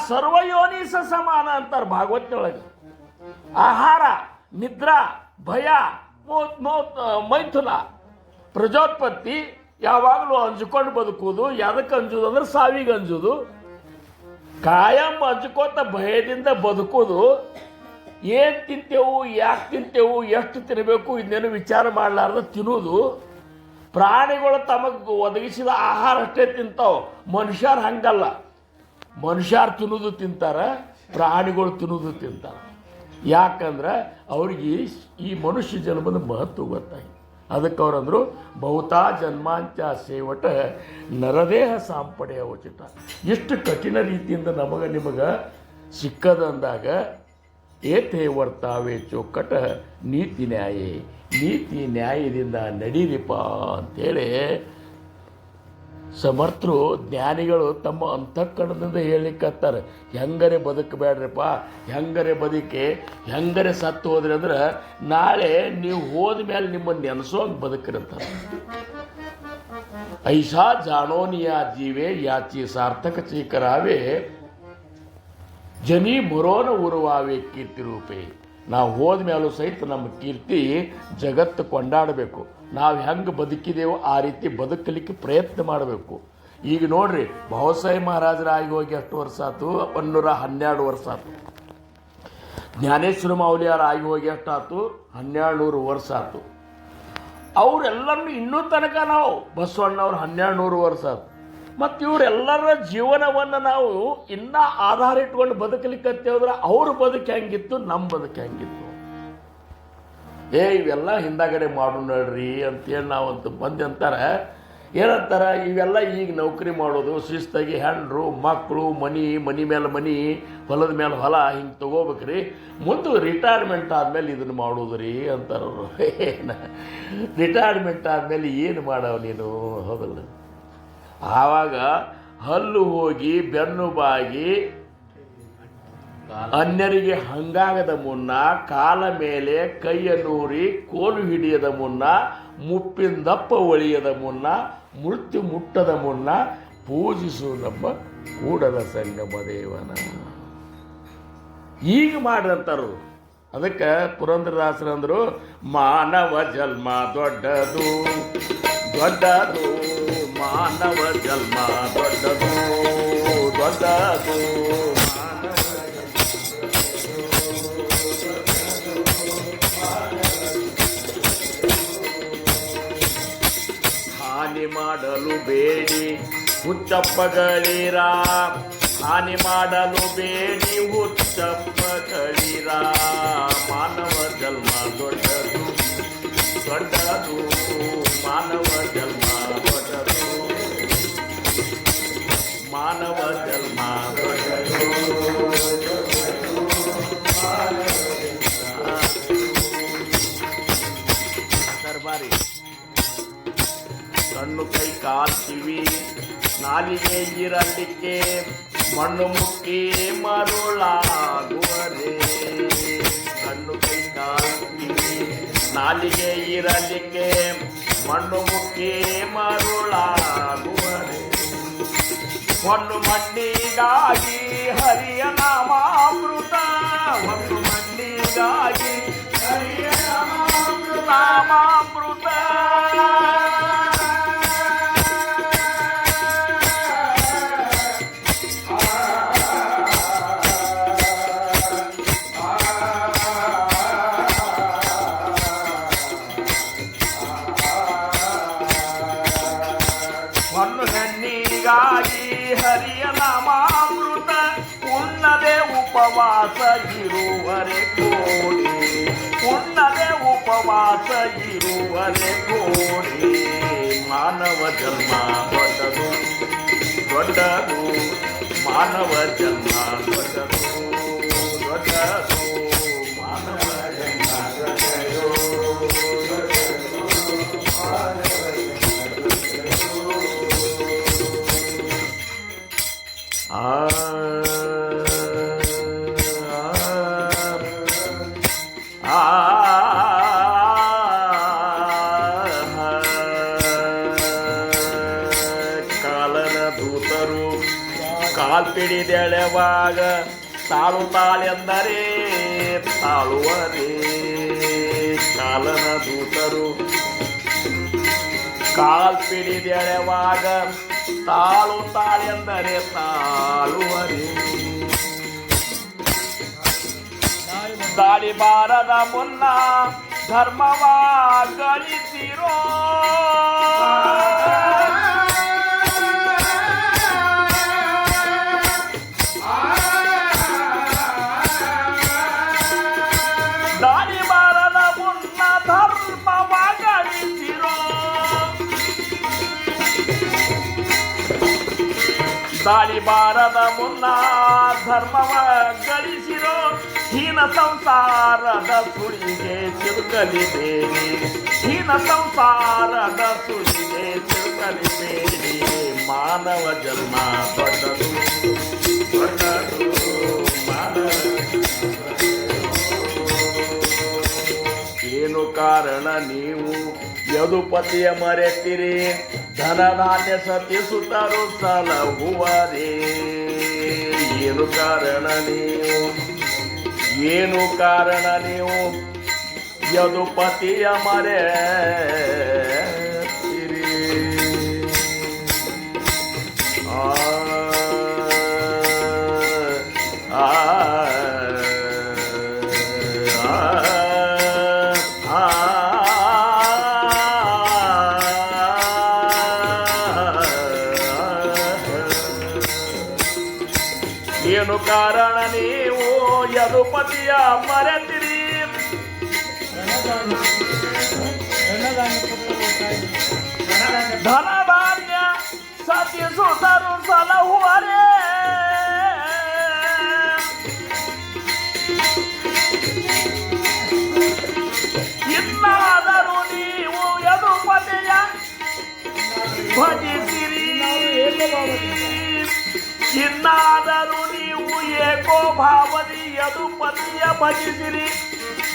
A: ಸರ್ವಯೋನಿ ಸಮಾನ ಅಂತಾರೆ ಭಾಗವತದೊಳಗೆ. ಆಹಾರ, ನಿದ್ರಾ, ಭಯ, ಮೈಥುನ, ಪ್ರಜೋತ್ಪತ್ತಿ, ಯಾವಾಗಲೂ ಅಂಜ್ಕೊಂಡು ಬದುಕುವುದು. ಯಾದಕ್ಕೆ ಅಂಜುದು ಅಂದ್ರೆ ಸಾವಿಗೆ ಅಂಜುದು. ಕಾಯಂ ಅಂಜ್ಕೋತ ಭಯದಿಂದ ಬದುಕೋದು. ಏನು ತಿಂತೇವು, ಯಾಕೆ ತಿಂತೇವು, ಎಷ್ಟು ತಿನ್ನಬೇಕು ಇದನ್ನೇನು ವಿಚಾರ ಮಾಡಲಾರ್ದ ತಿನ್ನೋದು. ಪ್ರಾಣಿಗಳು ತಮಗೆ ಒದಗಿಸಿದ ಆಹಾರ ಅಷ್ಟೇ ತಿಂತಾವೆ. ಮನುಷ್ಯರು ಹಂಗಲ್ಲ. ಮನುಷ್ಯರು ತಿನ್ನೋದು ತಿಂತಾರೆ, ಪ್ರಾಣಿಗಳು ತಿನ್ನೋದು ತಿಂತಾರೆ. ಯಾಕಂದ್ರೆ ಅವ್ರಿಗೆ ಈ ಮನುಷ್ಯ ಜನ್ಮದ ಮಹತ್ವ ಗೊತ್ತಾಗಿ. ಅದಕ್ಕೆ ಅವ್ರಂದ್ರು ಬಹುತಾ ಜನ್ಮಾಂಚ ಸೇವಟ ನರದೇಹ ಸಾಂಪಡೆಯ ಉಚಿತ. ಎಷ್ಟು ಕಠಿಣ ರೀತಿಯಿಂದ ನಿಮಗೆ ಸಿಕ್ಕದಂದಾಗ ಏತೇ ವರ್ತಾವೆ ಚೌಕಟ ನೀತಿ ನ್ಯಾಯದಿಂದ ನಡೀರಿಪ ಅಂತೇಳಿ ಸಮರ್ಥರು ಜ್ಞಾನಿಗಳು ತಮ್ಮ ಅಂತಃಕರಣದಿಂದ ಹೇಳಿಕತ್ತಾರೆ. ಹೆಂಗರೆ ಬದುಕಬೇಡ್ರಿಪ್ಪ, ಹೆಂಗರೆ ಬದುಕಿ ಹೆಂಗರೆ ಸತ್ತು ಹೋದ್ರಿ ಅಂದ್ರೆ ನಾಳೆ ನೀವು ಹೋದ ಮೇಲೆ ನಿಮ್ಮನ್ನು ನೆನೆಸೋಂಗೆ ಬದುಕಿರ್ತಾರೆ. ಐಷಾ ಜಾಣೋನಿಯಾ ಜೀವೆ ಯಾಚಿ ಸಾರ್ಥಕ ಚೀಕರಾವೆ ಜನಿ ಮುರೋನ ಉರುವಾವೆ ಕೀರ್ತಿ ರೂಪೇ. ನಾವು ಹೋದ ಮೇಲೂ ಸಹಿತ ನಮ್ಮ ಕೀರ್ತಿ ಜಗತ್ತು ಕೊಂಡಾಡಬೇಕು. ನಾವು ಹೆಂಗೆ ಬದುಕಿದೆವೋ ಆ ರೀತಿ ಬದುಕಲಿಕ್ಕೆ ಪ್ರಯತ್ನ ಮಾಡಬೇಕು. ಈಗ ನೋಡ್ರಿ, ಬಹುಸಾಯಿ ಮಹಾರಾಜರಾಗಿ ಹೋಗಿ ಎಷ್ಟು ವರ್ಷ ಆಯ್ತು? 112 ವರ್ಷ ಆಯ್ತು. ಜ್ಞಾನೇಶ್ವರ ಮೌಲ್ಯಾರ ಆಗಿ ಹೋಗಿ ಎಷ್ಟಾಯ್ತು? 1200 ವರ್ಷ ಆಯ್ತು. ಅವರೆಲ್ಲರನ್ನು ಇನ್ನೂ ತನಕ ನಾವು ಬಸವಣ್ಣವ್ರು 1200 ವರ್ಷ ಆಯ್ತು. ಮತ್ತು ಇವರೆಲ್ಲರ ಜೀವನವನ್ನು ನಾವು ಇನ್ನೂ ಆಧಾರ ಇಟ್ಕೊಂಡು ಬದುಕಲಿಕ್ಕತ್ತೇವ್ರೆ ಅವ್ರ ಬದುಕು ಹೆಂಗಿತ್ತು, ನಮ್ಮ ಬದುಕು ಹೆಂಗಿತ್ತು? ಇವೆಲ್ಲ ಹಿಂದಾಗಡೆ ಮಾಡು ನೋಡ್ರಿ ಅಂತೇಳಿ ನಾವಂತ ಬಂದು ಅಂತಾರೆ. ಏನಂತಾರೆ, ಇವೆಲ್ಲ ಈಗ ನೌಕರಿ ಮಾಡೋದು ಶಿಸ್ತಾಗಿ ಹೆಂಡ್ರು ಮಕ್ಕಳು ಮನಿ ಮೇಲೆ ಮನಿ, ಹೊಲದ ಮೇಲೆ ಹೊಲ ಹಿಂಗೆ ತೊಗೋಬೇಕ್ರಿ. ಮುಂದೆ ರಿಟೈರ್ಮೆಂಟ್ ಆದಮೇಲೆ ಇದನ್ನು ಮಾಡೋದು ರೀ ಅಂತಾರವರು. ರಿಟೈರ್ಮೆಂಟ್ ಆದಮೇಲೆ ಏನು ಮಾಡವ ನೀನು? ಹೌದಲ್ಲ? ಆವಾಗ ಹಲ್ಲು ಹೋಗಿ ಬೆನ್ನು ಬಾಗಿ ಅನ್ಯರಿಗೆ ಹಂಗಾಗದ ಮುನ್ನ, ಕಾಲ ಮೇಲೆ ಕೈಯ ನೂರಿ ಕೋಲು ಹಿಡಿಯದ ಮುನ್ನ, ಮುಪ್ಪಿಂದಪ್ಪ ಒಳಿಯದ ಮುನ್ನ, ಮೃತ್ಯು ಮುಟ್ಟದ ಮುನ್ನ ಪೂಜಿಸು ನಮ್ಮ ಕೂಡಲ ಸಂಗಮ ದೇವನ. ಈಗ ಮಾಡ್ರಂತಾರು. ಅದಕ್ಕೆ ಪುರಂದರದಾಸರು ಅಂದರು, ಮಾನವ ಜನ್ಮ ದೊಡ್ಡದು ದೊಡ್ಡದು, ಮಾನವ ಜನ್ಮ ದೊಡ್ಡದು ದೊಡ್ಡದು, ಹಾನಿ ಮಾಡಲು ಬೇಡಿ ಹುಚ್ಚಪ್ಪಗಳಿರ, ಹಾನಿ ಮಾಡಲು ಬೇಡಿ ಹುಚ್ಚಪ್ಪಗಳಿರ. ಮಾನವ ಜನ್ಮ ದೊಡ್ಡದು ದೊಡ್ಡದು, ಮಾನವ ಜನ್ಮ ದೊಡ್ಡದು, ಮಾನವ ಜನ್ಮ ದೊಡ್ಡದು. ದರ್ಬಾರಿ ಕಣ್ಣು ಕೈ ಕಾಲ್ತೀವಿ, ನಾಲಿಗೆ ಇರಲಿಕ್ಕೆ ಮಣ್ಣು ಮುಕ್ಕಿ ಮರುಳಾಗುವರೆ. ಕಣ್ಣು ಕೈ ಕಾಲ್ತೀವಿ, ನಾಲಿಗೆ ಇರಲಿಕ್ಕೆ ಮಣ್ಣು ಮುಕ್ಕಿ ಮರುಳಾಗುವರೆ. ಒಂದು ಮಣ್ಣಿಗಾಗಿ ಹರಿಯ ನಾಮಾಮೃತ, ಒಂದು ಮಣ್ಣಿಗಾಗಿ ಹರಿಯ ನಾಮಾಮೃತ. ಹೆಣ್ಣಿಗಾಗಿ ಹರಿಯ ನಾಮಾಮೃತ, ಉಣ್ಣದೆ ಉಪವಾಸ ಇರುವರೆ ಕೋಡಿ, ಉಣ್ಣದೆ ಉಪವಾಸ ಇರುವರೆ ಕೋಡಿ. ಮಾನವ ಜನ್ಮ ದೊಡ್ಡದು ದೊಡ್ಡದು, ಮಾನವ ಜನ್ಮ ದೊಡ್ಡದು ದೊಡ್ಡದು, ಮಾನವ ಜನ್ಮ ದೊಡ್ಡದು. ಕಾಲನ ದೂತರು ಕಾಲ್ಪಿಡಿದೆಳೆವಾಗ ತಾಳುತ್ತಾಳೆಂದರೆ ತಾಳುವರೇ. ಕಾಲನ ದೂತರು ಕಾಲ್ಪಿಡಿದೆಳೆವಾಗ ತಾಳು ತಾಳೆಂದರೆ ತಾಳುವರೆ ದಾಳಿ ಬಾರದ ಮುನ್ನ ಧರ್ಮವ ಗಳಿಸಿರೋ ದಾಳಿ ಬಾರದ ಮುನ್ನ ಧರ್ಮವ ಗಳಿಸಿರೋ ದಾಳಿ ಬಾರದ ಮುನ್ನ ಧರ್ಮವ ಗಳಿಸಿರೋ ಹೀನ ಸಂಸಾರದ ಸುಳಿಗೆ ಸಿಲುಕಲಿಬೇಡಿ ಹೀನ ಸಂಸಾರದ ಸುಳಿಗೆ ಸಿಲುಕಲಿಬೇಡಿ ಮಾನವ ಜನ್ಮ ದೊಡ್ಡದು ದೊಡ್ಡದು ಮಾನವ ಏನು ಕಾರಣ ನೀವು ಯದುಪತಿಯ ಮರೆತಿರಿ ಧನಧಾನ್ಯ ಸತಿ ಸುತರು ಸಲಹುವರೇ ಏನು ಕಾರಣ ನೀವು ಏನು ಕಾರಣ ನೀವು ಯದುಪತಿಯ ಮರೆತಿರಿ ಏನು ಕಾರಣ ನೀವು ಯದುಪತಿಯ ಮರೆತಿರಿ ಧನಧಾನ್ಯ ಸತಿ ಸುತರು ಸಲಹುವರೇ ಇನ್ನಾದರೂ ನೀವು ಯದುಪತಿಯ ಭಜಿಸಿರಿ ಇನ್ನಾದರೂ ನೀವು ಏಕೋ ಭಾವದಿ ಯದುಪತಿಯ ಭಜಿಸಿರಿ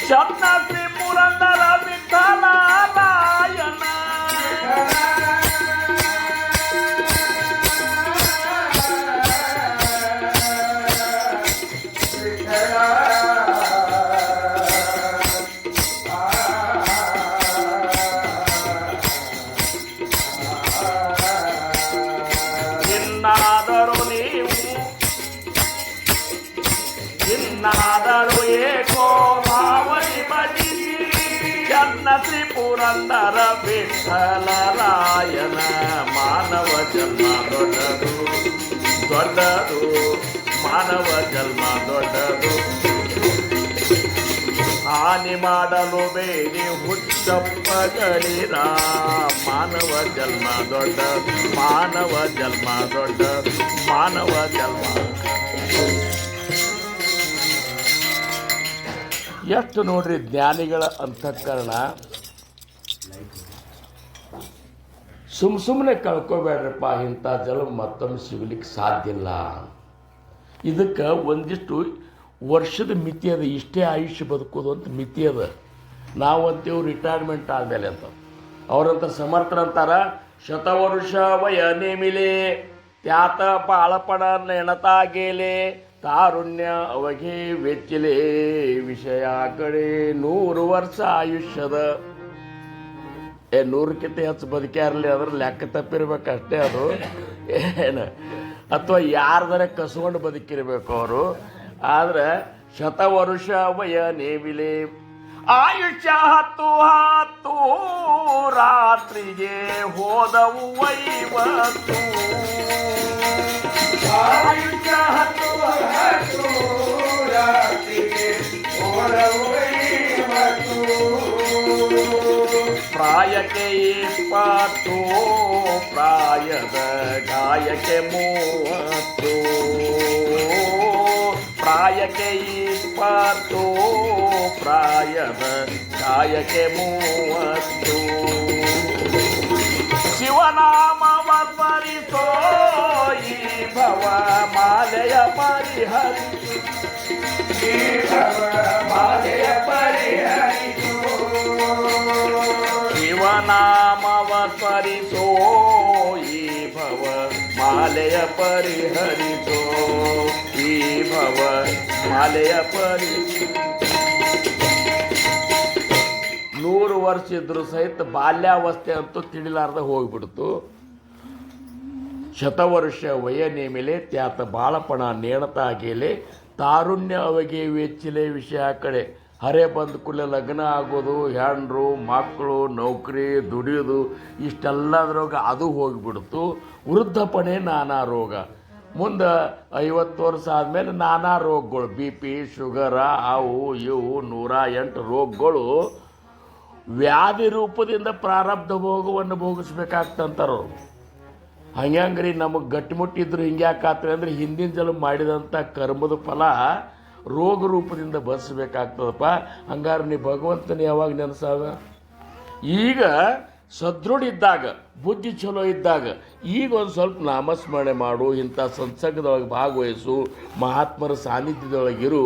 A: ಚನ್ನ ಶ್ರೀ ಪುರಂದರ ವಿಠಲಾಯನ ಇನ್ನಾದರೂ ಏಕೋ ಭಾವದಿ ಭಜಿಸಿ ಚನ್ನ ಶ್ರೀ ಪುರಂದರ ವಿಠಲರಾಯನ ಮಾನವ ಜನ್ಮ ದೊಡ್ಡದು ದೊಡ್ಡದು ಮಾನವ ಜನ್ಮ ದೊಡ್ಡದು ಹಾನಿ ಮಾಡಲು ಬೇಡಿ ಹುಚ್ಚಪ್ಪಗಳಿರ ಮಾನವ ಜನ್ಮ ದೊಡ್ಡದು ಮಾನವ ಜನ್ಮ ದೊಡ್ಡದು ಮಾನವ ಜನ್ಮ ಎಷ್ಟು ನೋಡ್ರಿ ಜ್ಞಾನಿಗಳ ಅಂತಃಕರಣ ಸುಮ್ಮನೆ ಕಳ್ಕೊಬೇಡ್ರಪ್ಪ ಇಂಥ ಜನ್ಮ ಮತ್ತೊಮ್ಮೆ ಸಿಗ್ಲಿಕ್ಕೆ ಸಾಧ್ಯ ಇಲ್ಲ ಇದಕ್ಕೆ ಒಂದಿಷ್ಟು ವರ್ಷದ ಮಿತಿ ಅದ ಇಷ್ಟೇ ಆಯುಷ್ಯ ಬದುಕೋದು ಅಂತ ಮಿತಿ ಅದ ನಾವಂತೀವಿ ರಿಟೈರ್ಮೆಂಟ್ ಆದಮೇಲೆ ಅಂತ ಅವರಂತ ಸಮರ್ಥರಂತಾರ ಶತವರುಷ ವಯ ನೇಮಿಲೆ ತ್ಯಾತ ಬಾಳಪಣ ನೆಣತಾ ಗೇಲೆ ತಾರುಣ್ಯ ಅವಘೆ ವೆಚ್ಚಿಲೆ ವಿಷಯ ಕಡೆ 100 ವರ್ಷ ಆಯುಷ್ಯದ 100ಕ್ಕಿಂತ ಹೆಚ್ಚು ಬದುಕ್ಯಾರಲಿ ಅದ್ರ ಲೆಕ್ಕ ತಪ್ಪಿರ್ಬೇಕಷ್ಟೇ ಅದು ಏನು ಅಥವಾ ಯಾರ್ದಾರ ಕಸ್ಕೊಂಡು ಬದುಕಿರ್ಬೇಕು ಅವರು ಆದ್ರೆ ಶತವರುಷ ವಯ ನೇವಿಲೆ ಆಯುಷ್ಯ 10 ರಾತ್ರಿಗೆ ಹೋದವು 50 ಆಯುಷ್ಯ 10 ರಾತ್ರಿಗೆ ಹೋದವು 50 ಪ್ರಾಯಕ್ಕೆ 20 ಪ್ರಾಯದ ಗಾಯಕ್ಕೆ 30 ಪ್ರಾಯಕ್ಕೆ 20 ಪ್ರಾಯದ ಗಾಯಕ್ಕೆ 30 ಶಿವನಾಮವ ಸ್ಮರಿಸೋ ಈ ಭವ ಮಾಲೆಯ ಪರಿಹರಿಸು ಈ ಭವ ಮಾಲೆಯ ಪರಿಹರಿಸು ಶಿವನಾಮವ ಸ್ಮರಿಸೋ ಈ ಭವ ಮಾಲೆಯ ಪರಿಹರಿಸೋ ಈ ಭವ ಮಾಲೆಯ 100 ವರ್ಷ ಇದ್ರೂ ಸಹಿತ ಬಾಲ್ಯಾವಸ್ಥೆ ಅಂತೂ ತಿಳಿಲಾರ್ದ ಹೋಗ್ಬಿಡ್ತು. ಶತವರ್ಷ ವಯನೇ ಮೇಲೆ ತ್ಯಾತ ಬಾಳಪಣ ನೇಣತಾ ಆಗೇಲೆ ತಾರುಣ್ಯ ಅವಗೆ ವೆಚ್ಚಿಲೆ ವಿಷಯ ಕಡೆ ಹರೆ ಬಂದ ಕೂಡಲೇ ಲಗ್ನ ಆಗೋದು, ಹೆಣ್ರು ಮಕ್ಕಳು ನೌಕರಿ ದುಡಿಯೋದು ಇಷ್ಟೆಲ್ಲದ್ರಾಗ ಅದು ಹೋಗಿಬಿಡ್ತು. ವೃದ್ಧಪಣೆ ನಾನಾ ರೋಗ. ಮುಂದೆ 50 ವರ್ಷ ಆದಮೇಲೆ ನಾನಾ ರೋಗಗಳು, BP ಶುಗರ ಅವು ಇವು 108 ರೋಗಗಳು ವ್ಯಾಧಿ ರೂಪದಿಂದ ಪ್ರಾರಬ್ಧ ಭೋಗವನ್ನು ಭೋಗಿಸ್ಬೇಕಾಗ್ತಂತಾರವ್ರು. ಹಂಗ್ರಿ ನಮಗೆ ಗಟ್ಟಿಮುಟ್ಟಿದ್ರು ಹಿಂಗೆ ಯಾಕಾಗ್ತದೆ ಅಂದರೆ ಹಿಂದಿನ ಜನ ಮಾಡಿದಂಥ ಕರ್ಮದ ಫಲ ರೋಗ ರೂಪದಿಂದ ಬರೆಸಬೇಕಾಗ್ತದಪ್ಪ. ಹಂಗಾರೆ ನೀ ಭಗವಂತನ ಯಾವಾಗ ನೆನೆಸಾವ? ಈಗ ಸದೃಢ ಇದ್ದಾಗ, ಬುದ್ಧಿ ಚಲೋ ಇದ್ದಾಗ ಈಗ ಒಂದು ಸ್ವಲ್ಪ ನಾಮಸ್ಮರಣೆ ಮಾಡು, ಇಂಥ ಸತ್ಸಂಗದೊಳಗೆ ಭಾಗವಹಿಸು, ಮಹಾತ್ಮರ ಸಾನ್ನಿಧ್ಯದೊಳಗಿರು,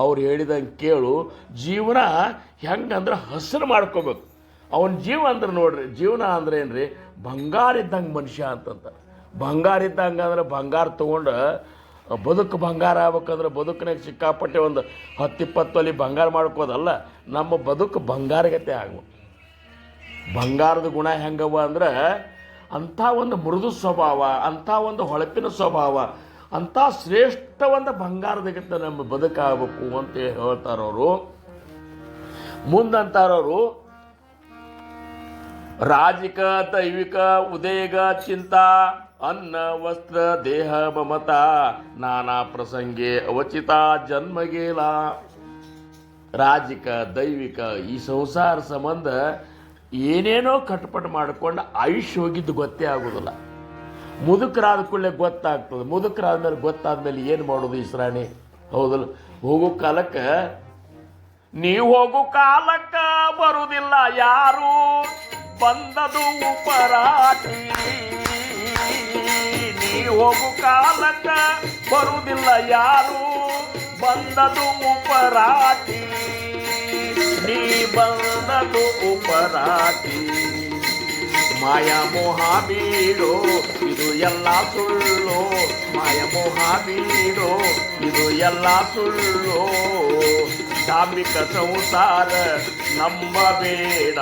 A: ಅವ್ರು ಹೇಳಿದಂಗೆ ಕೇಳು. ಜೀವನ ಹೆಂಗಂದ್ರೆ ಹಸರು ಮಾಡ್ಕೋಬೇಕು. ಅವನ ಜೀವ ಅಂದ್ರೆ ನೋಡ್ರಿ, ಜೀವನ ಅಂದ್ರೆ ಏನ್ರಿ, ಬಂಗಾರ ಇದ್ದಂಗೆ ಮನುಷ್ಯ ಅಂತಂತ. ಬಂಗಾರ ಇದ್ದಂಗೆ ಅಂದ್ರೆ ಬಂಗಾರ ತೊಗೊಂಡು ಬದುಕು ಬಂಗಾರ ಆಗ್ಬೇಕಂದ್ರೆ ಬದುಕಿನಾಗ ಸಿಕ್ಕಾಪಟ್ಟೆ ಒಂದು 10-20 ತೊಲಿ ಬಂಗಾರ ಮಾಡ್ಕೋದಲ್ಲ, ನಮ್ಮ ಬದುಕು ಬಂಗಾರಗತೆ ಆಗ್ಬೇಕು. ಬಂಗಾರದ ಗುಣ ಹೆಂಗವ ಅಂದ್ರೆ ಅಂಥ ಒಂದು ಮೃದು ಸ್ವಭಾವ, ಅಂಥ ಒಂದು ಹೊಳಪಿನ ಸ್ವಭಾವ, ಅಂಥ ಶ್ರೇಷ್ಠ ಒಂದು ಬಂಗಾರದಗತ್ತೆ ನಮ್ಮ ಬದುಕಾಗಬೇಕು ಅಂತ ಹೇಳ್ತಾರವರು. ಮುಂದಂತಾರವರು ರಾಜಿಕ ದೈವಿಕ ಉದಯಗ ಚಿಂತಾ ಅನ್ನ ವಸ್ತ್ರ ದೇಹ ಮಮತ ನಾನಾ ಪ್ರಸಂಗೆ ಅವಚಿತ ಜನ್ಮಗೇಲ. ರಾಜಿಕ ದೈವಿಕ ಈ ಸಂಸಾರ ಸಂಬಂಧ ಏನೇನೋ ಕಟ್ಪಟ್ಟು ಮಾಡಿಕೊಂಡು ಆಯುಷ್ಯ ಹೋಗಿದ್ದು ಗೊತ್ತೇ ಆಗೋದಿಲ್ಲ. ಮುದುಕರಾದ ಕೂಡಲೇ ಗೊತ್ತಾಗ್ತದೆ. ಮುದುಕರಾದ್ಮೇಲೆ ಗೊತ್ತಾದ್ಮೇಲೆ ಏನು ಮಾಡೋದು ಇಸ್ರಾಣಿ? ಹೌದಲ್ಲ, ಹೋಗೋ ಕಾಲಕ್ಕೆ ನೀವು ಹೋಗೋ ಕಾಲಕ್ಕೆ ಬರುವುದಿಲ್ಲ ಯಾರು, ಬಂದದು ಉಪರಾಟಿ. ನೀ ಹೋಗು ಕಾಲಕ್ಕೆ ಬರುವುದಿಲ್ಲ ಯಾರು, ಬಂದದು ಉಪರಾಟಿ. ನೀ ಬಂದದು ಉಪರಾಟಿ. ಮಾಯಾ ಮೋಹ ಬೀಡೋ ಇದು ಎಲ್ಲ ಸುಳ್ಳು, ಮಾಯ ಮೋಹ ಬೀಡೋ ಇದು ಎಲ್ಲ ಸುಳ್ಳು. ಧಾರ್ಮಿಕ ಸಂಸಾರ ನಂಬಬೇಡ,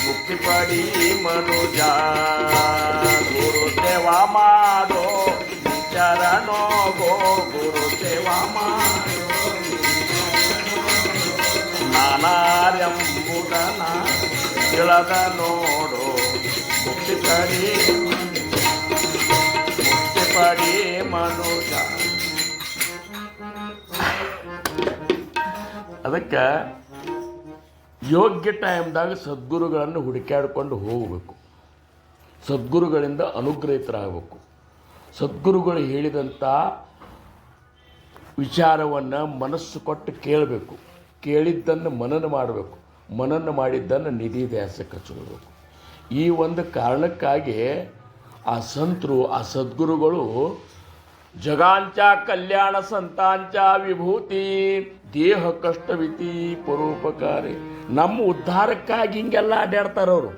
A: ಮುಕ್ತಿ ಪಡಿ ಮನುಜ. ಗುರು ಸೇವಾ ಮಾಡೋ ಚರಣೋ ಗೋ, ಗುರು ಸೇವಾ ಮಾಡೋ ನಾನಾರ್ಯಂಬುದನ ತಿಳದ ನೋಡೋ. ಮುಕ್ತಿ ಪಡಿ ಮನುಜ. ಅದಕ್ಕೆ ಯೋಗ್ಯ ಟೈಮ್ದಾಗ ಸದ್ಗುರುಗಳನ್ನು ಹುಡುಕಾಡ್ಕೊಂಡು ಹೋಗಬೇಕು. ಸದ್ಗುರುಗಳಿಂದ ಅನುಗ್ರಹಿತರಾಗಬೇಕು. ಸದ್ಗುರುಗಳು ಹೇಳಿದಂಥ ವಿಚಾರವನ್ನು ಮನಸ್ಸು ಕೊಟ್ಟು ಕೇಳಬೇಕು. ಕೇಳಿದ್ದನ್ನು ಮನನ ಮಾಡಬೇಕು. ಮನನ ಮಾಡಿದ್ದನ್ನು ನಿಧಿ ಧ್ಯಾಸಕ್ಕೆ ಹಚ್ಕೊಳ್ಬೇಕು. ಈ ಒಂದು ಕಾರಣಕ್ಕಾಗಿ ಆ ಸಂತರು, ಆ ಸದ್ಗುರುಗಳು ಜಗಾಂಚ ಕಲ್ಯಾಣ ಸಂತಾಂಚ ವಿಭೂತಿ ದೇಹ ಕಷ್ಟವಿತಿ ಪರೋಪಕಾರಿ. ನಮ್ಮ ಉದ್ಧಾರಕ್ಕಾಗಿ ಹಿಂಗೆಲ್ಲ ಅಡ್ಡಾಡ್ತಾರವರು.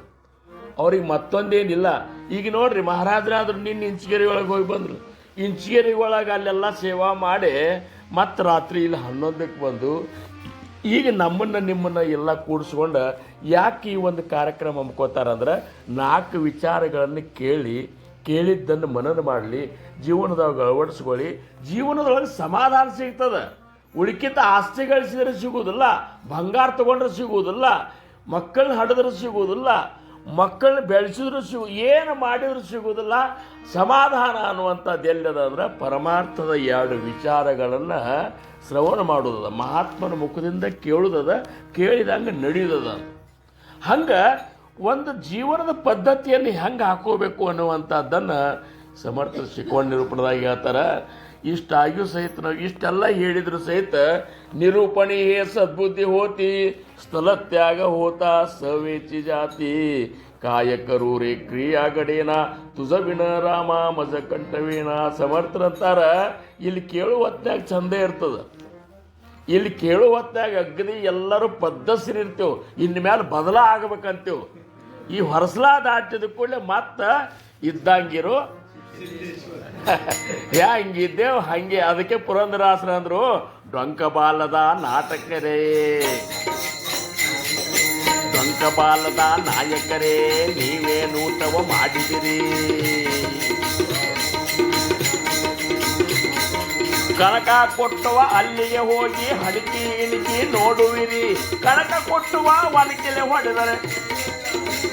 A: ಅವ್ರಿಗೆ ಮತ್ತೊಂದೇನಿಲ್ಲ. ಈಗ ನೋಡ್ರಿ, ಮಹಾರಾಜರಾದ್ರು ನಿನ್ನ ಇಂಚಗೇರಿ ಒಳಗೆ ಹೋಗಿ ಬಂದರು. ಇಂಚಗೇರಿ ಒಳಗೆ ಅಲ್ಲೆಲ್ಲ ಸೇವಾ ಮಾಡಿ ಮತ್ತೆ ರಾತ್ರಿ ಇಲ್ಲಿ 11ಕ್ಕೆ ಬಂದು ಈಗ ನಿಮ್ಮನ್ನು ಎಲ್ಲ ಕೂಡಿಸ್ಕೊಂಡು ಯಾಕೆ ಈ ಒಂದು ಕಾರ್ಯಕ್ರಮ ಹಮ್ಕೋತಾರಂದ್ರೆ 4 ವಿಚಾರಗಳನ್ನು ಕೇಳಿದ್ದನ್ನು ಮನನ ಮಾಡಲಿ, ಜೀವನದೊಳಗೆ ಅಳವಡಿಸ್ಕೊಳ್ಳಿ. ಜೀವನದೊಳಗೆ ಸಮಾಧಾನ ಸಿಗ್ತದೆ. ಉಳಿಕಿತ ಆಸ್ತಿ ಗಳಿಸಿದ್ರೆ ಸಿಗುವುದಿಲ್ಲ, ಬಂಗಾರ ತೊಗೊಂಡ್ರೆ ಸಿಗುವುದಿಲ್ಲ, ಮಕ್ಕಳನ್ನ ಹಡಿದ್ರೆ ಸಿಗುವುದಿಲ್ಲ, ಮಕ್ಕಳನ್ನ ಬೆಳೆಸಿದ್ರು ಏನು ಮಾಡಿದ್ರು ಸಿಗುವುದಿಲ್ಲ. ಸಮಾಧಾನ ಅನ್ನುವಂಥದ್ದು ಎಲ್ಲದ ಅಂದ್ರೆ ಪರಮಾರ್ಥದ 2 ವಿಚಾರಗಳನ್ನು ಶ್ರವಣ ಮಾಡೋದದ, ಮಹಾತ್ಮನ ಮುಖದಿಂದ ಕೇಳುವುದದ, ಕೇಳಿದಂಗೆ ನಡೆಯುವುದದ. ಹಂಗೆ ಒಂದು ಜೀವನದ ಪದ್ಧತಿಯನ್ನು ಹೆಂಗೆ ಹಾಕೋಬೇಕು ಅನ್ನುವಂಥದ್ದನ್ನು ಸಮರ್ಥ ಶಿಕವಣ ನಿರೂಪಣದಾಗ ಹೇಳ್ತಾರೆ. ಇಷ್ಟಾಗಿಯೂ ಸಹಿತ ನಾವು ಇಷ್ಟೆಲ್ಲ ಹೇಳಿದ್ರು ಸಹಿತ ನಿರೂಪಣೀಯ ಸದ್ಬುದ್ಧಿ ಹೋತಿ ಸ್ಥಳತ್ಯಾಗ ಹೋತ ಸವೇಚಿ ಜಾತಿ ಕಾಯಕರೂರೇ ಕ್ರಿಯಾಗಡೇನ ತುಜವಿನ ರಾಮ ಮಜ ಕಂಠವೇನ. ಸಮರ್ಥರಂತಾರ ಇಲ್ಲಿ ಕೇಳುವ ಹೊತ್ನಾಗ ಚಂದ ಇರ್ತದ. ಇಲ್ಲಿ ಕೇಳುವ ಹೊತ್ನಾಗ ಅಗ್ನಿ ಎಲ್ಲರೂ ಪದ್ಧತಿ ಇರ್ತೇವೆ. ಇನ್ನು ಮೇಲೆ ಬದಲ ಆಗ್ಬೇಕಂತೇವೆ. ಈ ಹೊರಸಲ ದಾಟಿದ ಕೂಡಲೇ ಮತ್ತೆ ಇದ್ದಂಗಿರು ಹೆಂಗಿದ್ದೇವು ಹಂಗೆ. ಅದಕ್ಕೆ ಪುರಂದರಾಸರ ಅಂದರು ಡೊಂಕ ಬಾಲದ ನಾಟಕರೇ, ಡೊಂಕ ಡೊಂಕಬಾಲದ ನಾಯಕರೇ ನೀವೇನು ತವ ಮಾಡಿದಿರಿ. ಕಣಕ ಕೊಟ್ಟುವ ಅಲ್ಲಿಗೆ ಹೋಗಿ ಹಣಿಕಿ ಇಣಿಕಿ ನೋಡುವಿರಿ. ಕಣಕ ಕೊಟ್ಟುವ ಒನಕೆಲೆ ಹೊಡೆದರೆ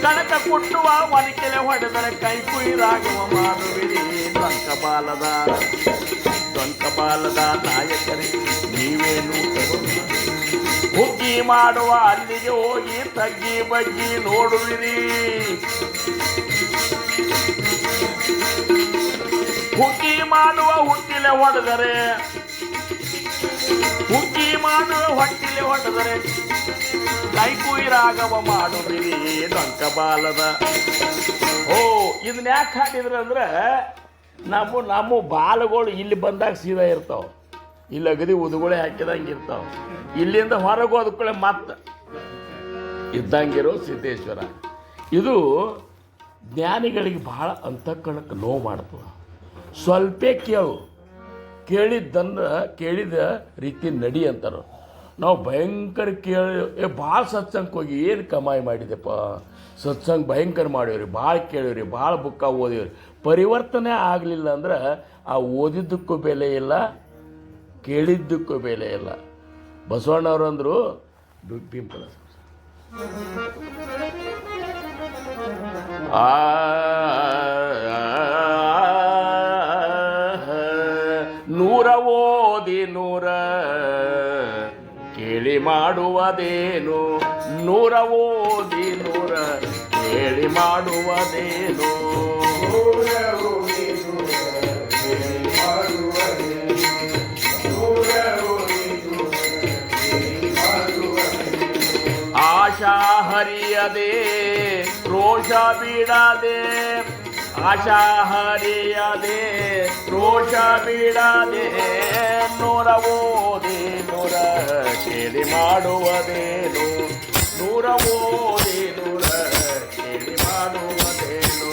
A: ಕಣಕ ಕೊಟ್ಟುವ ಒನಕೆಲೆ ಹೊಡೆದರೆ ಕೈ ಕುಯಿ ರಾಘವ ಮಾಡುವಿರಿ. ಡೊಂಕಬಾಲದ ನಾಯಕರೇ ನೀವೇನು ಹುಗ್ಗಿ ಮಾಡುವ ಅಲ್ಲಿಗೆ ಹೋಗಿ ತಗ್ಗಿ ಬಗ್ಗಿ ನೋಡುವಿರಿ. ಹುಗ್ಗಿ ಮಾಡುವ ಹುಟ್ಟಿಲೆ ಹೊಡೆದರೆ ಕೈ ಕುಯಿ ರಾಘವ ಮಾಡುವಿರಿ. ಡೊಂಕಬಾಲದ ಇದನ್ನ ಯಾಕೆ ಹಾಕಿದ್ರೆ ಅಂದ್ರೆ ನಮ್ಮ ಬಾಲಗಳು ಇಲ್ಲಿ ಬಂದಾಗ ಸೀದಾ ಇರ್ತಾವ, ಇಲ್ಲಿ ಅಗದಿ ಉದುಗುಳೆ ಹಾಕಿದಂಗೆ ಇರ್ತಾವ. ಇಲ್ಲಿಂದ ಹೊರಗೆ ಹೋದ್ಕೊಳ್ಳೆ ಮತ್ತೆ ಇದ್ದಂಗಿರೋ ಸಿದ್ದೇಶ್ವರ. ಇದು ಜ್ಞಾನಿಗಳಿಗೆ ಬಹಳ ಅಂತಃಕರಣಕ್ಕೆ ನೋವು ಮಾಡ್ತದೆ. ಸ್ವಲ್ಪ ಕೇಳಿದ ರೀತಿ ನಡಿ ಅಂತಾರೆ. ನಾವು ಭಯಂಕರ ಭಾಳ ಸತ್ಸಂಗಕ್ಕೆ ಹೋಗಿ ಏನು ಕಮಾಯಿ ಮಾಡಿದೆಪ್ಪ, ಸತ್ಸಂಗ ಭಯಂಕರ ಮಾಡೀವ್ರಿ, ಭಾಳ ಕೇಳೀವ್ರಿ, ಭಾಳ ಬುಕ್ಕ ಓದಿವ್ರಿ, ಪರಿವರ್ತನೆ ಆಗಲಿಲ್ಲ ಅಂದ್ರೆ ಆ ಓದಿದ್ದಕ್ಕೂ ಬೆಲೆ ಇಲ್ಲ, ಕೇಳಿದ್ದಕ್ಕೂ ಬೆಲೆ ಇಲ್ಲ. ಬಸವಣ್ಣವ್ರು ಅಂದರು ಬಿಂಪಲ ನೂರ ಓದಿ ನೂರ ಕೇಳಿ ಮಾಡುವುದೇನು, ನೂರ ಓದಿ ನೂರ ಕೇಳಿ ಮಾಡುವುದೇನು. ಆಶಾ ಹರಿಯದೆ ರೋಷ ಬಿಡದೆ, ಆಶಾ ಹರಿಯದೆ ರೋಷ ಬಿಡದೆ, ನೂರ ಓದಿ ನೂರ ಕೇಳಿ ಮಾಡುವುದೇನು, ನೂರ ಓದಿ ನೂರ ಕೇಳಿ ಮಾಡುವುದೇನು.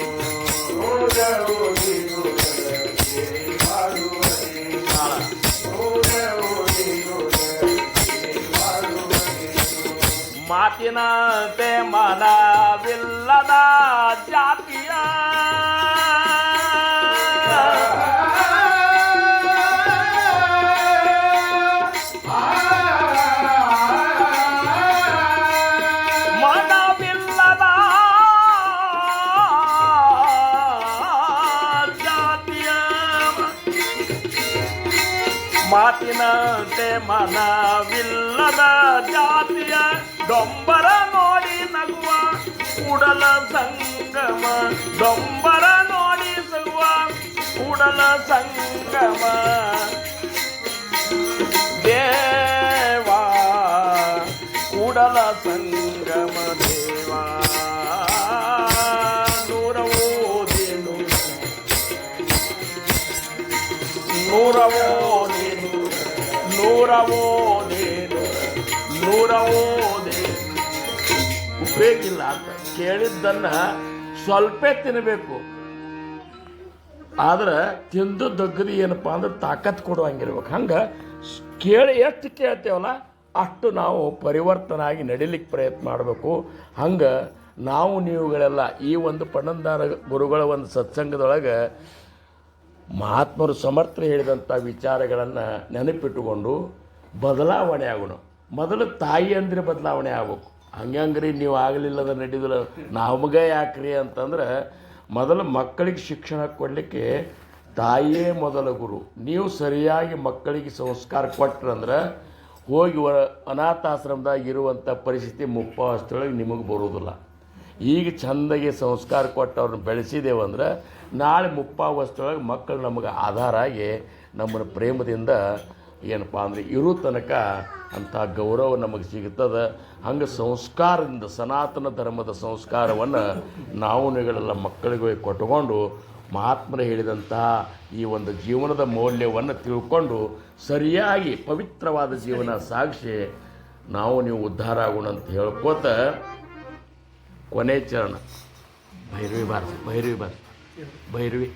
A: ಮಾತಿನಂತೆ ಮನವಿಲ್ಲದ ಜಾತಿಯ ಮಾತಿನಂತೆ ಮನವಿಲ್ಲದ ಜಾತಿಯ ಡೊಂಬರ ನೋಡಿ ನಗುವ ಕೂಡಲ ಸಂಗಮ, ಡೊಂಬರ ನೋಡಿ ನಗುವ ಕೂಡಲ ಸಂಗಮ ದೇವಾ, ಕೂಡಲ ಸಂಗಮ ದೇವಾ. ನೂರ ಓದಿ ನೂರ ಓದಿ ನೂರ ಓದಿ ಉಪಯೋಗಿಲ್ಲ ಅಂತ ಕೇಳಿದ್ದನ್ನು ಸ್ವಲ್ಪ ತಿನ್ನಬೇಕು. ಆದ್ರೆ ತಿಂದು ದಗ್ಗದಿ ಏನಪ್ಪ ಅಂದ್ರೆ ತಾಕತ್ತು ಕೊಡುವಂಗಿರ್ಬೇಕು. ಹಂಗೆ ಕೇಳಿ ಎಷ್ಟು ಕೇಳ್ತೇವಲ್ಲ ಅಷ್ಟು ನಾವು ಪರಿವರ್ತನಾಗಿ ನಡಿಲಿಕ್ಕೆ ಪ್ರಯತ್ನ ಮಾಡಬೇಕು. ಹಂಗೆ ನಾವು ನೀವುಗಳೆಲ್ಲ ಈ ಒಂದು ಪಣ್ಣಂದಾರ ಗುರುಗಳ ಒಂದು ಸತ್ಸಂಗದೊಳಗೆ ಮಹಾತ್ಮರು ಸಮರ್ಥರು ಹೇಳಿದಂಥ ವಿಚಾರಗಳನ್ನು ನೆನಪಿಟ್ಟುಕೊಂಡು ಬದಲಾವಣೆ ಆಗೋಣ. ಮೊದಲು ತಾಯಿ ಅಂದರೆ ಬದಲಾವಣೆ ಆಗ್ಬೇಕು. ಹಂಗಂಗ್ರಿ ನೀವು ಆಗಲಿಲ್ಲದ ನಡೀದಿಲ್ಲ ನಮಗೆ ಯಾಕ್ರಿ ಅಂತಂದ್ರೆ, ಮೊದಲು ಮಕ್ಕಳಿಗೆ ಶಿಕ್ಷಣ ಕೊಡಲಿಕ್ಕೆ ತಾಯಿಯೇ ಮೊದಲ ಗುರು. ನೀವು ಸರಿಯಾಗಿ ಮಕ್ಕಳಿಗೆ ಸಂಸ್ಕಾರ ಕೊಟ್ರಂದ್ರೆ ಹೋಗಿ ಅನಾಥಾಶ್ರಮದಾಗ ಇರುವಂಥ ಪರಿಸ್ಥಿತಿ ಮುಪ್ಪಾವಸ್ಥೆಯೊಳಗೆ ನಿಮಗೆ ಬರುವುದಿಲ್ಲ. ಈಗ ಚೆಂದಾಗಿ ಸಂಸ್ಕಾರ ಕೊಟ್ಟು ಅವ್ರನ್ನ ಬೆಳೆಸಿದೇವಂದ್ರೆ ನಾಳೆ ಮುಪ್ಪಾವಸ್ಥೆಯೊಳಗೆ ಮಕ್ಕಳು ನಮಗೆ ಆಧಾರ ಆಗಿ ನಮ್ಮನ್ನು ಪ್ರೇಮದಿಂದ ಏನಪ್ಪ ಅಂದರೆ ಇರೋ ತನಕ ಅಂಥ ಗೌರವ ನಮಗೆ ಸಿಗುತ್ತದೆ. ಹಂಗೆ ಸಂಸ್ಕಾರದಿಂದ ಸನಾತನ ಧರ್ಮದ ಸಂಸ್ಕಾರವನ್ನು ನಾವುಗಳೆಲ್ಲ ಮಕ್ಕಳಿಗೆ ಕೊಟ್ಟುಕೊಂಡು ಮಹಾತ್ಮರು ಹೇಳಿದಂತಹ ಈ ಒಂದು ಜೀವನದ ಮೌಲ್ಯವನ್ನು ತಿಳ್ಕೊಂಡು ಸರಿಯಾಗಿ ಪವಿತ್ರವಾದ ಜೀವನ ಸಾಗಿಸಿ ನಾವು ನೀವು ಉದ್ಧಾರ ಆಗೋಣ ಅಂತ ಹೇಳ್ಕೋತ ಕೊನೆ ಚರಣ ಭೈರವಿ ಭೈರವಿ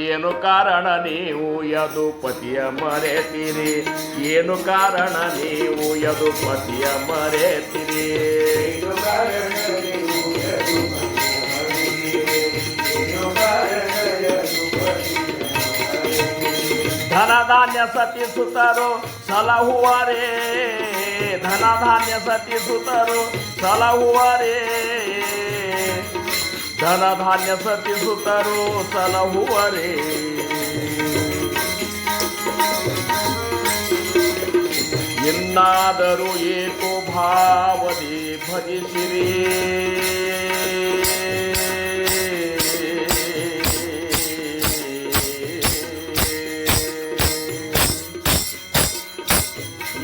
A: ಏನು ಕಾರಣ ನೀವು ಯದುಪತಿಯ ಮರೆತಿರಿ ಏನು ಕಾರಣ ನೀವು ಯದುಪತಿಯ ಮರೆತಿರಿ ಧನಧಾನ್ಯ ಸತಿ ಸುತರು ಸಲಹುವರೇ ಧನಧಾನ್ಯ ಸತಿ ಸುತರು ಸಲಹುವರೇ ಧನಧಾನ್ಯ ಸತಿ ಸುತರು ಸಲಹುವರೇ ಇನ್ನಾದರೂ ಏಕೋ ಭಾವದಿ ಭಜಿಸಿರಿ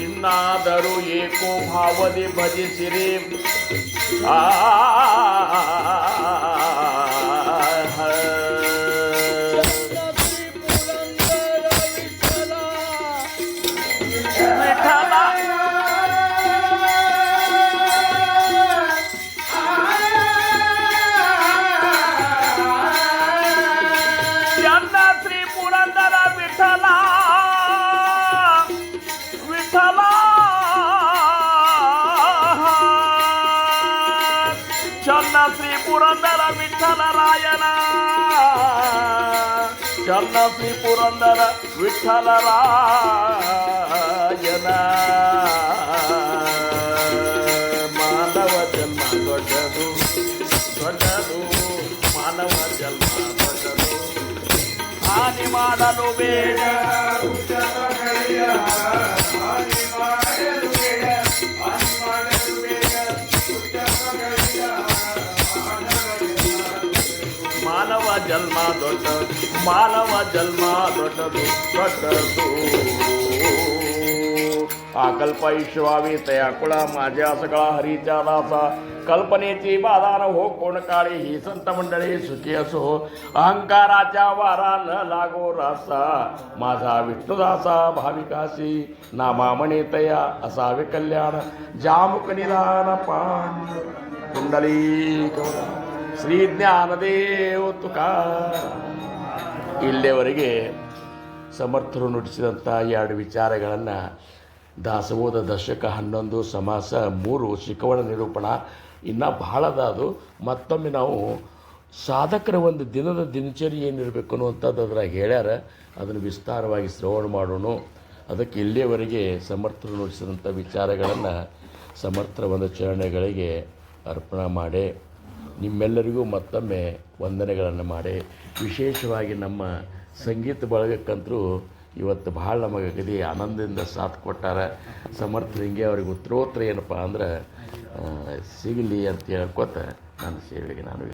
A: ಇನ್ನಾದರೂ ಏಕೋ ಭಾವದಿ ಭಜಿಸಿರಿ ಚನ್ನ ಶ್ರೀ ಪುರಂದರ ವಿಠಲರಾಯನ ಚನ್ನ ಶ್ರೀ ಪುರಂದರ ವಿಠಲರಾಯನ ಮಾನವ ಜನ್ಮ ದೊಡ್ಡದು ದೊಡ್ಡದು ಮಾನವ ಜನ್ಮ ದೊಡ್ಡದು ಹಾನಿ ಮಾಡಲು ಬೇಡ ಮಾನವ ಜನ್ಮ ದೊಡ್ಡದು ಮಾನವ ಜನ್ಮ ದೊಡ್ಡದು ದೊಡ್ಡದು आकल्प ईश्वावी तयाकुळा माझ्या सगळा हरीच्या दासा कल्पनेची बाधान हो कोण काळी ही संत मंडळी सुखी असो अहंकाराच्या वारा न लागो रासा माझा विष्णुदासा भाविकासी नामामणे तया असावे कल्याण जामुक निदान पान कुंडली ಶ್ರೀ ಜ್ಞಾನದೇವ ತುಕಾರ. ಇಲ್ಲಿಯವರೆಗೆ ಸಮರ್ಥರು ನುಡಿಸಿದಂಥ ಎರಡು ವಿಚಾರಗಳನ್ನು ದಾಸಬೋಧ ದಶಕ 11 ಸಮಾಸ 3 ಶಿಖವಣ ನಿರೂಪಣ ಇನ್ನೂ ಬಹಳದ. ಅದು ಮತ್ತೊಮ್ಮೆ ನಾವು ಸಾಧಕರ ಒಂದು ದಿನದ ದಿನಚರಿ ಏನಿರಬೇಕು ಅನ್ನುವಂಥದ್ದು ಅದ್ರಾಗ ಹೇಳ್ಯಾರ. ಅದನ್ನು ವಿಸ್ತಾರವಾಗಿ ಶ್ರವಣ ಮಾಡೋಣ. ಅದಕ್ಕೆ ಇಲ್ಲಿಯವರೆಗೆ ಸಮರ್ಥರು ನುಡಿಸಿದಂಥ ವಿಚಾರಗಳನ್ನು ಸಮರ್ಥರ ಒಂದು ಚರಣೆಗಳಿಗೆ ಅರ್ಪಣೆ ಮಾಡಿ ನಿಮ್ಮೆಲ್ಲರಿಗೂ ಮತ್ತೊಮ್ಮೆ ವಂದನೆಗಳನ್ನು ಮಾಡಿ, ವಿಶೇಷವಾಗಿ ನಮ್ಮ ಸಂಗೀತ ಬಳಗಕ್ಕಂತರೂ ಇವತ್ತು ಭಾಳ ನಮಗೆ ಅಗದಿ ಆನಂದದಿಂದ ಸಾಥ್ ಕೊಟ್ಟಾರ. ಸಮರ್ಥರು ಹಿಂಗೆ ಅವ್ರಿಗೆ ಉತ್ತರೋತ್ತರ ಏನಪ್ಪ ಅಂದ್ರೆ ಸಿಗಲಿ ಅಂತ ಹೇಳ್ಕೊತ ನನ್ನ ಸೇವೆಗೆ ನಾನು